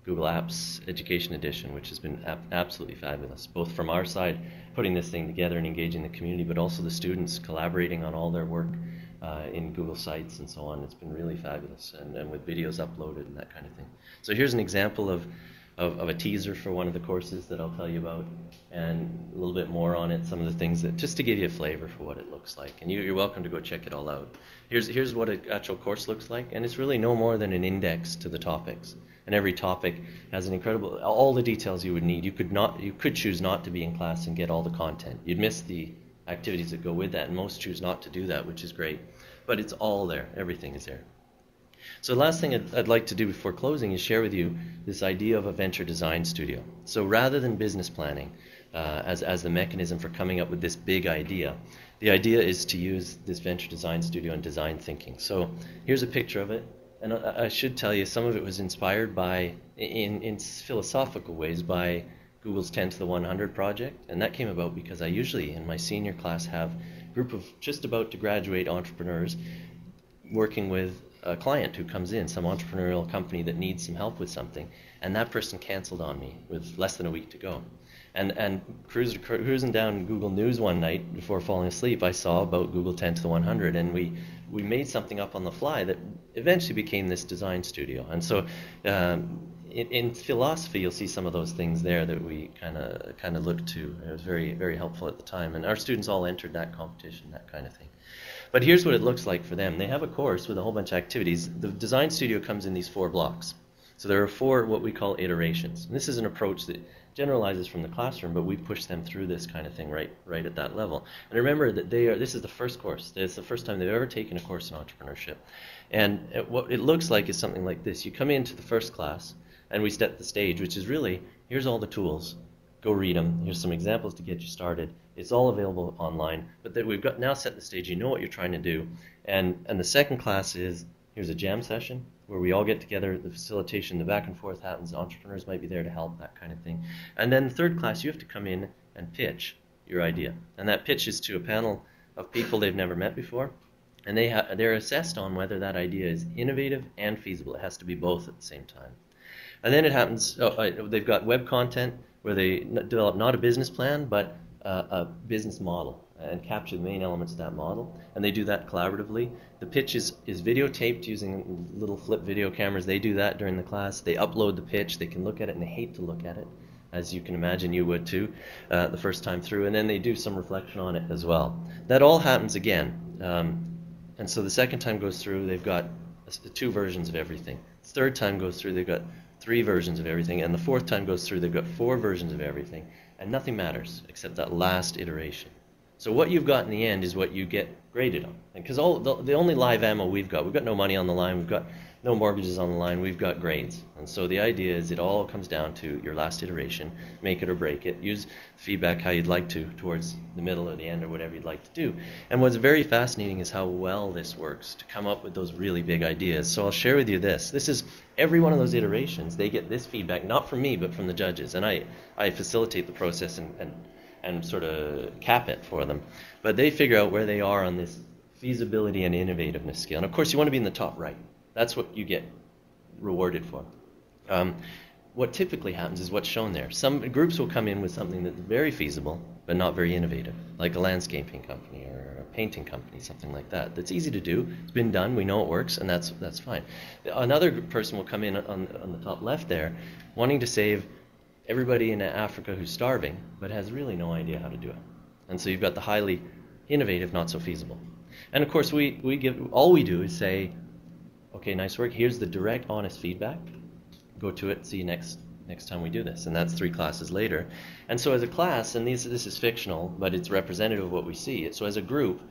Google Apps Education Edition, which has been absolutely fabulous, both from our side, putting this thing together and engaging the community, but also the students collaborating on all their work in Google Sites and so on. It's been really fabulous, and with videos uploaded and that kind of thing. So here's an example of a teaser for one of the courses that I'll tell you about, and a little bit more on it, some of the things that, just to give you a flavor for what it looks like. And you're welcome to go check it all out. Here's what an actual course looks like, and it's really no more than an index to the topics. And every topic has an incredible, all the details you would need. You could choose not to be in class and get all the content. You'd miss the activities that go with that, and most choose not to do that, which is great. But it's all there. Everything is there. So the last thing I'd like to do before closing is share with you this idea of a venture design studio. So rather than business planning as the mechanism for coming up with this big idea, the idea is to use this venture design studio and design thinking. So here's a picture of it. And I should tell you, some of it was inspired by, in philosophical ways, by Google's 10 to the 100 project. And that came about because I usually, in my senior class, have a group of just about to graduate entrepreneurs working with a client who comes in, some entrepreneurial company that needs some help with something. And that person canceled on me with less than a week to go. And cruising down Google News one night before falling asleep, I saw about Google 10 to the 100, and we made something up on the fly that eventually became this design studio. And so in philosophy, you'll see some of those things there that we kind of looked to. It was very, very helpful at the time. And our students all entered that competition, that kind of thing. But here's what it looks like for them. They have a course with a whole bunch of activities. The design studio comes in these 4 blocks. So there are 4 what we call iterations. And this is an approach that generalizes from the classroom, but we push them through this kind of thing right at that level. And remember that this is the first course. It's the first time they've ever taken a course in entrepreneurship. And what it looks like is something like this. You come into the first class, and we set the stage, which is really, here's all the tools. Go read them. Here's some examples to get you started. It's all available online. But then we've got now set the stage. You know what you're trying to do. And the second class is, here's a jam session where we all get together, the facilitation, the back and forth happens, entrepreneurs might be there to help, that kind of thing. And then the third class, you have to come in and pitch your idea. And that pitch is to a panel of people they've never met before. And they're assessed on whether that idea is innovative and feasible. It has to be both at the same time. And then it happens, they've got web content where they develop not a business plan, but a business model and capture the main elements of that model. And they do that collaboratively. The pitch is videotaped using little flip video cameras. They do that during the class. They upload the pitch. They can look at it, and they hate to look at it, as you can imagine you would too, the first time through. And then they do some reflection on it as well. That all happens again. And so the second time goes through, they've got 2 versions of everything. The third time goes through, they've got 3 versions of everything. And the fourth time goes through, they've got 4 versions of everything. And nothing matters except that last iteration. So what you've got in the end is what you get graded on. Because the only live ammo we've got no money on the line, we've got no mortgages on the line, we've got grades. And so the idea is it all comes down to your last iteration, make it or break it, use feedback how you'd like to towards the middle or the end or whatever you'd like to do. And what's very fascinating is how well this works to come up with those really big ideas. So I'll share with you this. This is every one of those iterations, they get this feedback, not from me, but from the judges. And I facilitate the process and sort of cap it for them. But they figure out where they are on this feasibility and innovativeness scale. And of course, you want to be in the top right. That's what you get rewarded for. What typically happens is what's shown there. Some groups will come in with something that's very feasible, but not very innovative, like a landscaping company or a painting company, something like that. That's easy to do. It's been done. We know it works, and that's fine. Another person will come in on the top left there, wanting to save everybody in Africa who's starving, but has really no idea how to do it. And so you've got the highly innovative, not so feasible. And of course, we give, all we do is say, okay, nice work. Here's the direct, honest feedback. Go to it. See you next time we do this. And that's 3 classes later. And so as a class, and this is fictional, but it's representative of what we see. So as a group,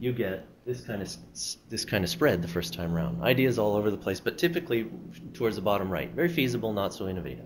you get this kind of spread the first time around. Ideas all over the place, but typically towards the bottom right. Very feasible, not so innovative.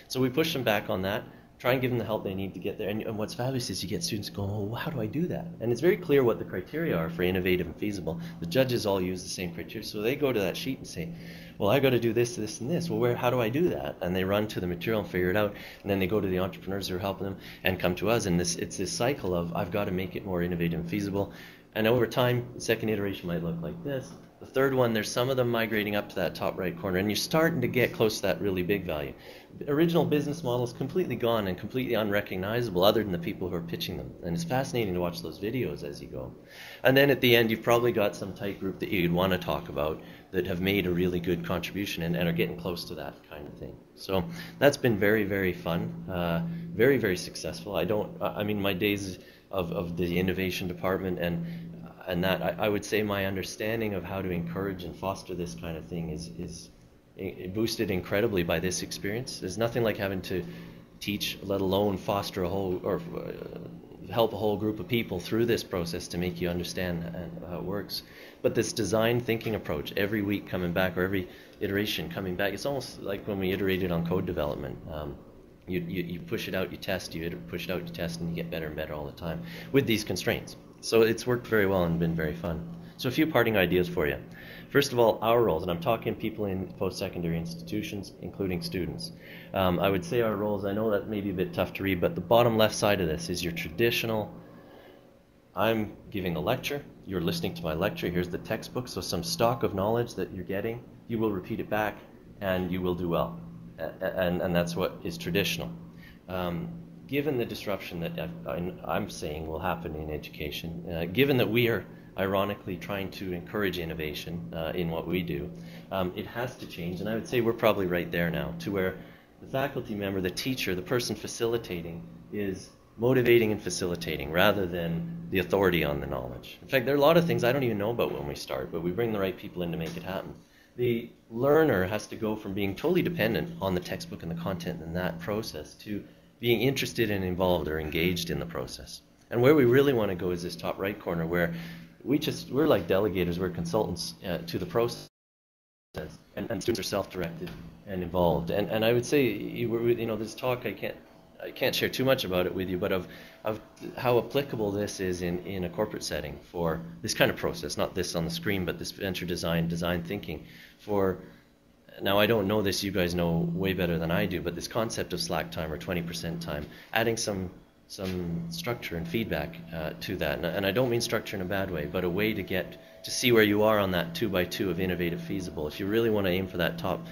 So we push them back on that, try and give them the help they need to get there. And what's fabulous is you get students going, oh, how do I do that? And it's very clear what the criteria are for innovative and feasible. The judges all use the same criteria. So they go to that sheet and say, well, I got to do this, this, and this. Well, how do I do that? And they run to the material and figure it out. And then they go to the entrepreneurs who are helping them and come to us. And it's this cycle of, I've got to make it more innovative and feasible. And over time, the second iteration might look like this. The third one, there's some of them migrating up to that top right corner, and you're starting to get close to that really big value. The original business model is completely gone and completely unrecognizable other than the people who are pitching them. And it's fascinating to watch those videos as you go. And then at the end, you've probably got some tight group that you'd want to talk about that have made a really good contribution and are getting close to that kind of thing. So that's been very, very fun, very, very successful. I mean, my days of the innovation department and that, I would say my understanding of how to encourage and foster this kind of thing is boosted incredibly by this experience. There's nothing like having to teach, let alone foster a whole, or help a whole group of people through this process to make you understand how it works. But this design thinking approach, every week coming back, or every iteration coming back, it's almost like when we iterated on code development. You push it out, you test, push it out, you test, and you get better and better all the time with these constraints. So it's worked very well and been very fun. So a few parting ideas for you. First of all, our roles, and I'm talking people in post-secondary institutions, including students. I would say our roles, I know that may be a bit tough to read, but the bottom left side of this is your traditional, I'm giving the lecture, you're listening to my lecture, here's the textbook, so some stock of knowledge that you're getting, you will repeat it back, and you will do well. And that's what is traditional. Given the disruption that I'm saying will happen in education, given that we are ironically trying to encourage innovation in what we do, it has to change, and I would say we're probably right there now, to where the faculty member, the teacher, the person facilitating is motivating and facilitating rather than the authority on the knowledge. In fact, there are a lot of things I don't even know about when we start, but we bring the right people in to make it happen. The learner has to go from being totally dependent on the textbook and the content in that process to being interested and involved or engaged in the process. And where we really want to go is this top right corner, where we're like delegators, we're consultants to the process, and students are self-directed and involved. And I would say, this talk, I can't share too much about it with you, but of how applicable this is in a corporate setting for this kind of process, not this on the screen, but this venture design thinking. Now I don't know this, you guys know way better than I do, but this concept of slack time or 20% time, adding some structure and feedback to that. And I don't mean structure in a bad way, but a way to get to see where you are on that 2x2 of innovative feasible, if you really want to aim for that top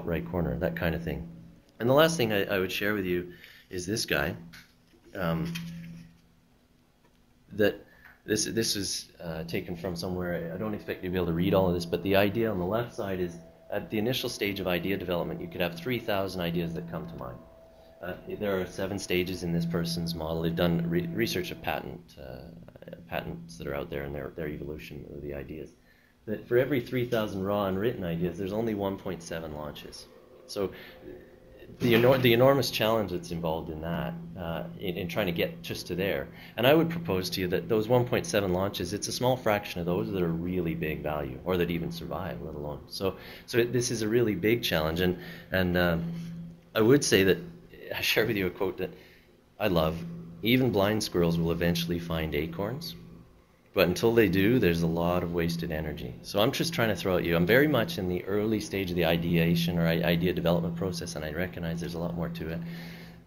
right corner, that kind of thing. And the last thing I would share with you is this guy. That this is taken from somewhere. I don't expect you to be able to read all of this, but the idea on the left side is at the initial stage of idea development, you could have 3,000 ideas that come to mind. There are 7 stages in this person's model. They've done research of patents that are out there and their evolution of the ideas. That for every 3,000 raw and written ideas, there's only 1.7 launches. So the enormous challenge that's involved in that, in trying to get just to there. And I would propose to you that those 1.7 launches, it's a small fraction of those that are really big value, or that even survive, let alone. So this is a really big challenge. And I would say that, I share with you a quote that I love. Even blind squirrels will eventually find acorns, but until they do, there's a lot of wasted energy. So I'm just trying to throw at you, I'm very much in the early stage of the ideation or idea development process, and I recognize there's a lot more to it.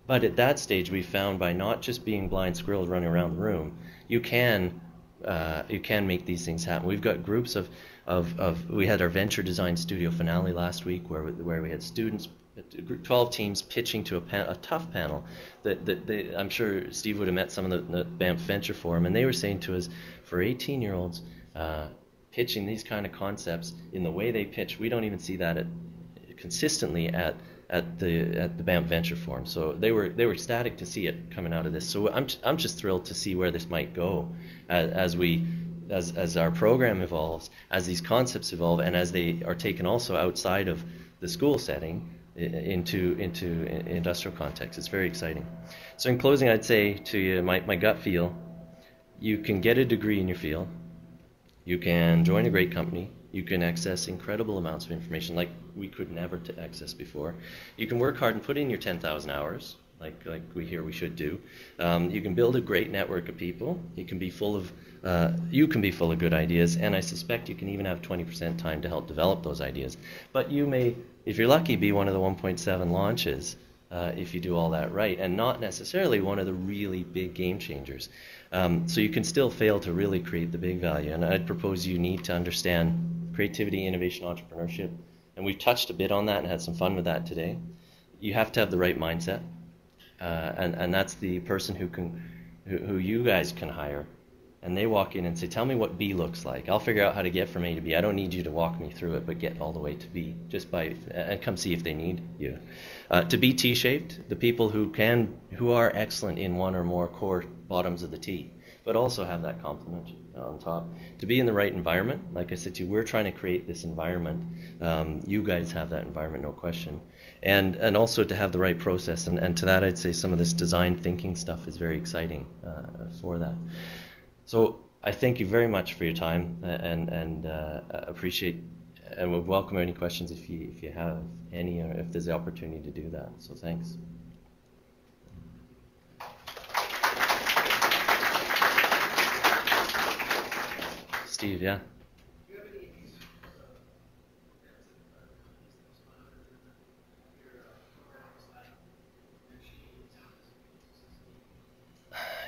But at that stage, we found by not just being blind squirrels running around the room, you can make these things happen. We've got groups we had our venture design studio finale last week where we had students, 12 teams pitching to a tough panel that I'm sure Steve would have met some of the Banff Venture Forum, and they were saying to us, for 18-year-olds pitching these kind of concepts in the way they pitch, we don't even see that consistently at the Banff Venture Forum. So they were ecstatic to see it coming out of this. So I'm just thrilled to see where this might go as our program evolves, as these concepts evolve, and as they are taken also outside of the school setting into industrial context. It's very exciting. So in closing, I'd say to you, my gut feel, you can get a degree in your field, you can join a great company, you can access incredible amounts of information like we could never access before. You can work hard and put in your 10,000 hours, like we hear we should do. You can build a great network of people. You can be full of good ideas, and I suspect you can even have 20% time to help develop those ideas. But you may, if you're lucky, be one of the 1.7 launches if you do all that right, and not necessarily one of the really big game changers. So you can still fail to really create the big value. And I'd propose you need to understand creativity, innovation, entrepreneurship, and we've touched a bit on that and had some fun with that today. You have to have the right mindset, and that's the person who you guys can hire. And they walk in and say, tell me what B looks like. I'll figure out how to get from A to B. I don't need you to walk me through it, but get all the way to B, and come see if they need you. To be T-shaped, the people who are excellent in one or more core bottoms of the T. but also have that complement on top. To be in the right environment, like I said to you, we're trying to create this environment. You guys have that environment, no question. And also to have the right process. And to that, I'd say some of this design thinking stuff is very exciting for that. So I thank you very much for your time, and appreciate and would welcome any questions if you have any, or if there's the opportunity to do that. So thanks. Steve, yeah.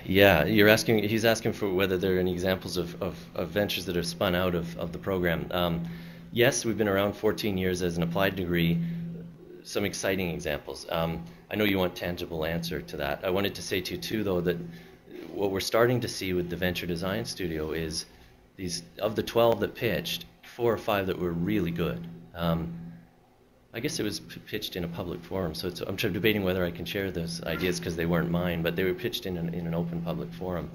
Yeah, he's asking for whether there are any examples of ventures that have spun out of the program. Yes, we've been around 14 years as an applied degree. Some exciting examples. I know you want tangible answer to that. I wanted to say to you too, though, that what we're starting to see with the Venture Design Studio is these, of the 12 that pitched, 4 or 5 that were really good. I guess it was pitched in a public forum, so I'm debating whether I can share those ideas because they weren't mine, but they were pitched in an open public forum.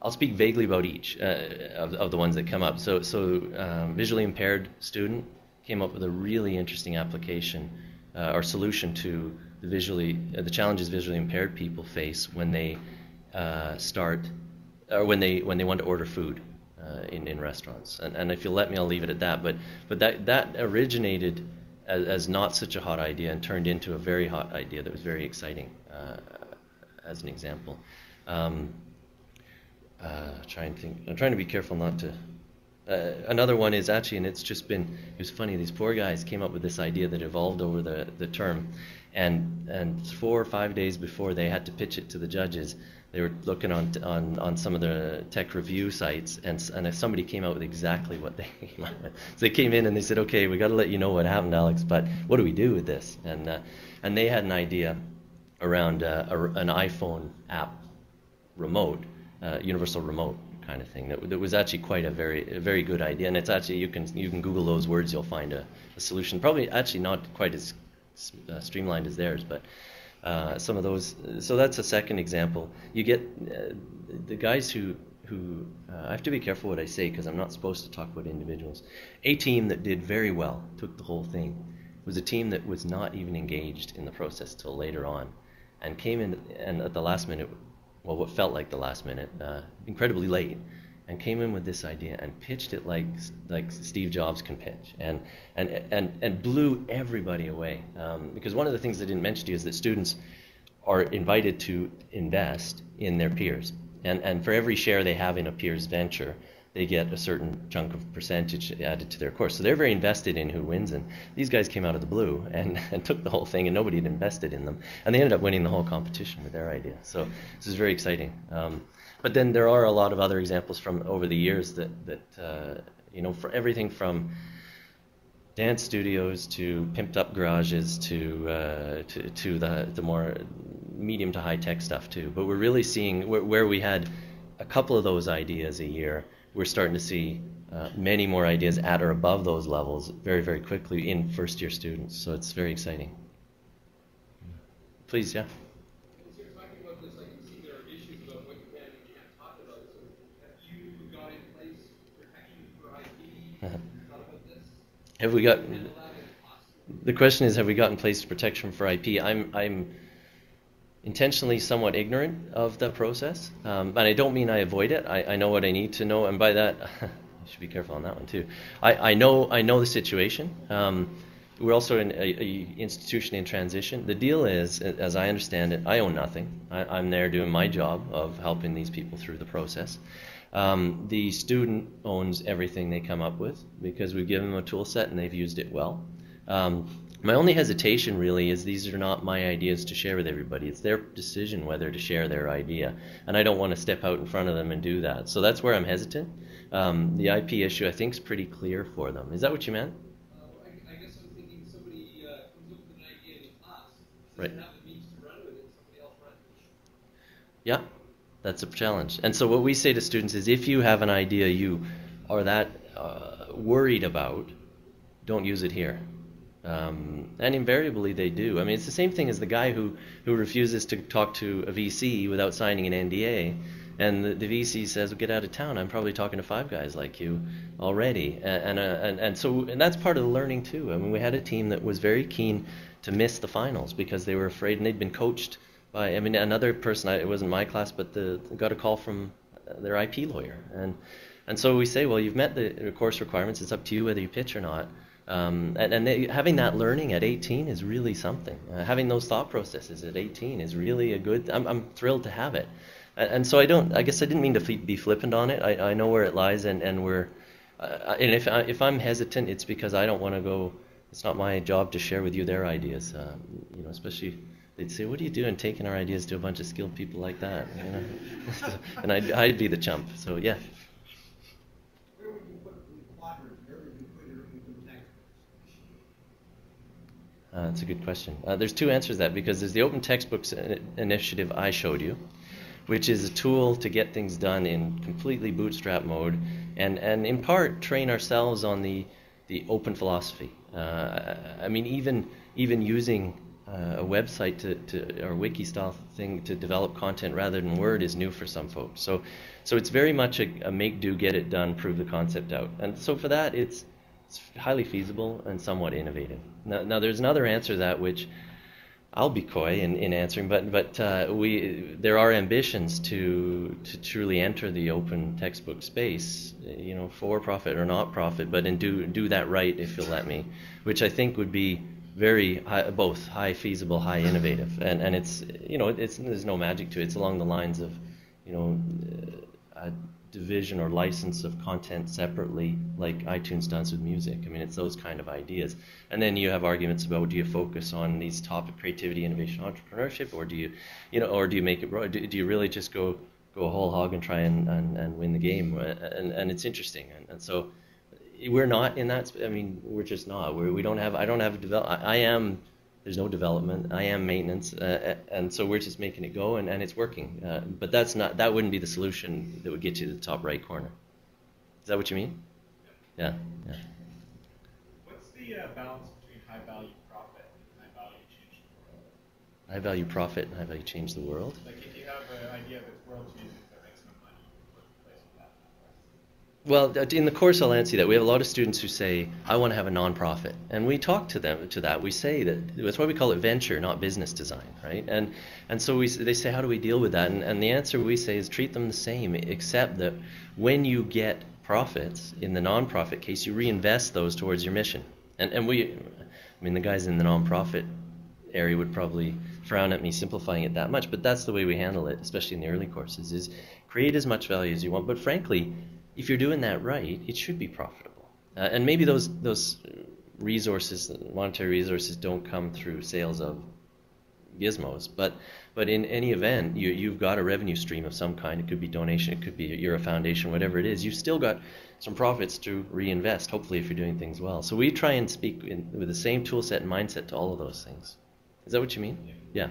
I'll speak vaguely about each of the ones that come up. So visually impaired student came up with a really interesting application or solution to the challenges visually impaired people face when they when they want to order food in restaurants. And if you'll let me, I'll leave it at that. But that originated as not such a hot idea and turned into a very hot idea that was very exciting, as an example. I'm trying to be careful not to. Another one is actually, and it was funny, these poor guys came up with this idea that evolved over the term, and 4 or 5 days before they had to pitch it to the judges, they were looking on some of the tech review sites, and if somebody came out with exactly what they came out with. So they came in and they said, okay, we got to let you know what happened, Alex, but what do we do with this? And they had an idea around an iPhone app remote, universal remote kind of thing. That was actually quite a very good idea, and it's actually, you can Google those words, you'll find a solution. Probably actually not quite as streamlined as theirs, but some of those. So that's a second example. You get the guys who I have to be careful what I say because I'm not supposed to talk about individuals. A team that did very well, took the whole thing, was a team that was not even engaged in the process till later on, and came in and at the last minute, well, what felt like the last minute, incredibly late, and came in with this idea and pitched it like Steve Jobs can pitch, and blew everybody away. Because one of the things I didn't mention to you is that students are invited to invest in their peers, and for every share they have in a peer's venture, they get a certain chunk of percentage added to their course. So they're very invested in who wins, and these guys came out of the blue and took the whole thing, and nobody had invested in them, and they ended up winning the whole competition with their idea. So this is very exciting. But then there are a lot of other examples from over the years that for everything from dance studios to pimped up garages to the more medium to high tech stuff too. But we're really seeing where we had a couple of those ideas a year, we're starting to see many more ideas at or above those levels very, very quickly in first year students. So it's very exciting. Please, yeah. As you're talking about this, I can see there are issues about what you can and can't talk about. So have you got in place protection for IP? Thought about this? Have we got? The question is, have we got in place protection for IP? I'm intentionally somewhat ignorant of the process, and I don't mean I avoid it. I know what I need to know, and by that, I should be careful on that one too. I know the situation. We're also in a institution in transition. The deal is, as I understand it, I own nothing. I'm there doing my job of helping these people through the process. The student owns everything they come up with because we give them a tool set and they've used it well. My only hesitation really is these are not my ideas to share with everybody. It's their decision whether to share their idea, and I don't want to step out in front of them and do that. So that's where I'm hesitant. The IP issue I think is pretty clear for them. Is that what you meant? I guess I'm thinking somebody comes up with an idea in a class, right, doesn't have the means to run with it, somebody else runs it. Yeah, that's a challenge. And so what we say to students is, if you have an idea you are that worried about, don't use it here. And invariably they do. I mean, it's the same thing as the guy who refuses to talk to a VC without signing an NDA. And the VC says, well, get out of town. I'm probably talking to 5 guys like you already. And so that's part of the learning too. I mean, we had a team that was very keen to miss the finals because they were afraid, and they'd been coached by, I mean, another person, it wasn't my class, but got a call from their IP lawyer. And so we say, well, you've met the course requirements. It's up to you whether you pitch or not. Having that learning at 18 is really something. Having those thought processes at 18 is really a good. I'm thrilled to have it. And so I guess I didn't mean to be flippant on it. I know where it lies, and we're. And if I'm hesitant, it's because I don't want to go. It's not my job to share with you their ideas. Especially they'd say, "What are you doing, taking our ideas to a bunch of skilled people like that?" And I'd be the chump. So yeah. Where would you put the quadrant? Where would you put your open textbooks? That's a good question. There's 2 answers to that, because there's the Open Textbooks initiative I showed you, which is a tool to get things done in completely bootstrap mode, and in part train ourselves on the open philosophy. I mean, even using a website or wiki style thing to develop content rather than Word is new for some folks. So it's very much a make do, get it done, prove the concept out. And so for that, it's highly feasible and somewhat innovative. Now there's another answer to that, which I'll be coy in answering, but there are ambitions to truly enter the open textbook space, for profit or not profit, but do that right, if you'll let me, which I think would be very high, both high feasible, high innovative, and it's there's no magic to it. It's along the lines of a division or license of content separately, like iTunes does with music. I mean, it's those kind of ideas. And then you have arguments about, do you focus on these topic: creativity, innovation, entrepreneurship, or do you make it broad? Do you really just go whole hog and try and win the game? And it's interesting. And so we're not in that. I mean, we're just not. We don't have. I don't have a develop. I am. There's no development. I am maintenance, and so we're just making it go, and it's working. But that wouldn't be the solution that would get you to the top right corner. Is that what you mean? Yeah. What's the balance between high value profit and high value change the world? High value profit and high value change the world? Like, if you have an idea that's world changing that makes no money, what's the place with that? Well, in the course I'll answer that. We have a lot of students who say, I want to have a nonprofit. And we talk to them to that. We say that's why we call it venture, not business design, right? And so they say, how do we deal with that? And the answer we say is treat them the same, except that when you get profits, in the nonprofit case, you reinvest those towards your mission. And the guys in the nonprofit area would probably frown at me simplifying it that much, but that's the way we handle it, especially in the early courses, is create as much value as you want. But frankly, if you're doing that right, it should be profitable. And maybe those resources, monetary resources, don't come through sales of gizmos, but in any event, you've got a revenue stream of some kind. It could be donation, it could be you're a foundation, whatever it is. You've still got some profits to reinvest, hopefully, if you're doing things well. So we try and speak with the same tool set and mindset to all of those things. Is that what you mean? Yeah.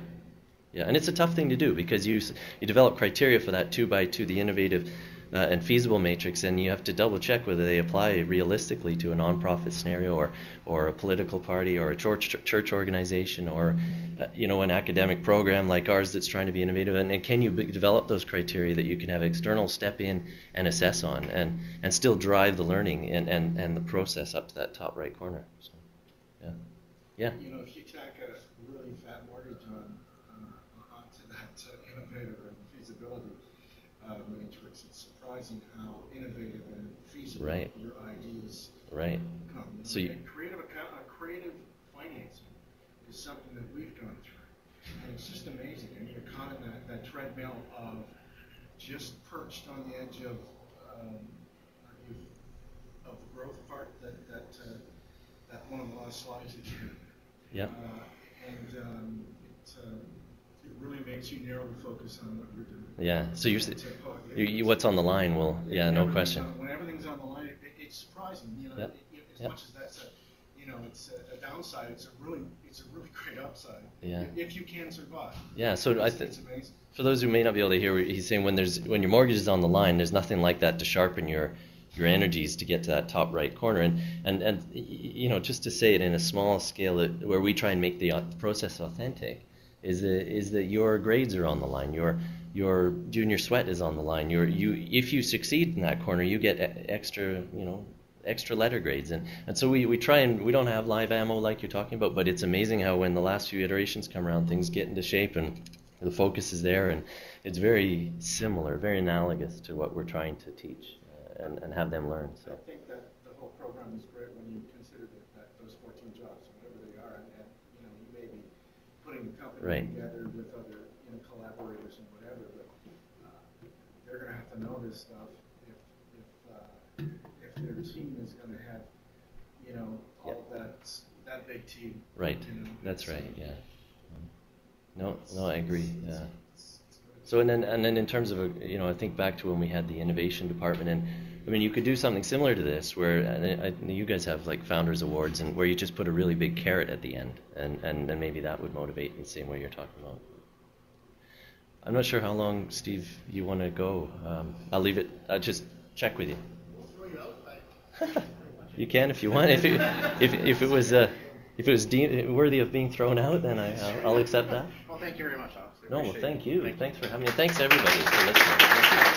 And it's a tough thing to do, because you develop criteria for that 2x2, the innovative and feasible matrix, and you have to double check whether they apply realistically to a nonprofit scenario or a political party or a church organization or an academic program like ours that's trying to be innovative. And can you develop those criteria that you can have external step in and assess on and still drive the learning and the process up to that top right corner. So, yeah. If you tack a really fat mortgage onto that innovative and feasibility matrix, it's surprising how innovative and feasible your ideas come. So creative financing is something that we've gone through, and it's just amazing. And you're caught in that treadmill of just perched on the edge of the growth part that one of the last slides that you. Yeah. It really makes you narrow the focus on what you're doing. Yeah. So what's on the line? Well, no question. When everything's on the line, it's surprising. As much as that's it's a downside, it's a really great upside. Yeah. If you can survive. Yeah. So I think it's amazing. For those who may not be able to hear, he's saying when your mortgage is on the line, there's nothing like that to sharpen your your energies to get to that top right corner. And you know, just to say it in a small scale, where we try and make the process authentic, is that your grades are on the line, your junior sweat is on the line. If you succeed in that corner, you get extra letter grades, and so we try, and we don't have live ammo like you're talking about, but it's amazing how when the last few iterations come around, things get into shape and the focus is there, and it's very similar, very analogous to what we're trying to teach and have them learn. So I think that the whole program is great when you consider that those 14 jobs, whatever they are, and you know, you may be putting the company right. together with other collaborators and whatever, but they're going to have to know this stuff if their team is going to have, you know, all that big team. Right. You know, that's right. Yeah. No, I agree. Yeah. So and then in terms of I think back to when we had the innovation department, and I mean, you could do something similar to this, where you guys have like founders awards, and where you just put a really big carrot at the end, and then maybe that would motivate in the same way you're talking about. I'm not sure how long, Steve, you want to go. I'll leave it. I'll just check with you. We'll throw you out. You can if you want. If it was worthy of being thrown out, then I'll accept that. Well, thank you very much, officer. No, well, Appreciate thank it. you. Thanks for having me. Thanks everybody for listening. Thank you.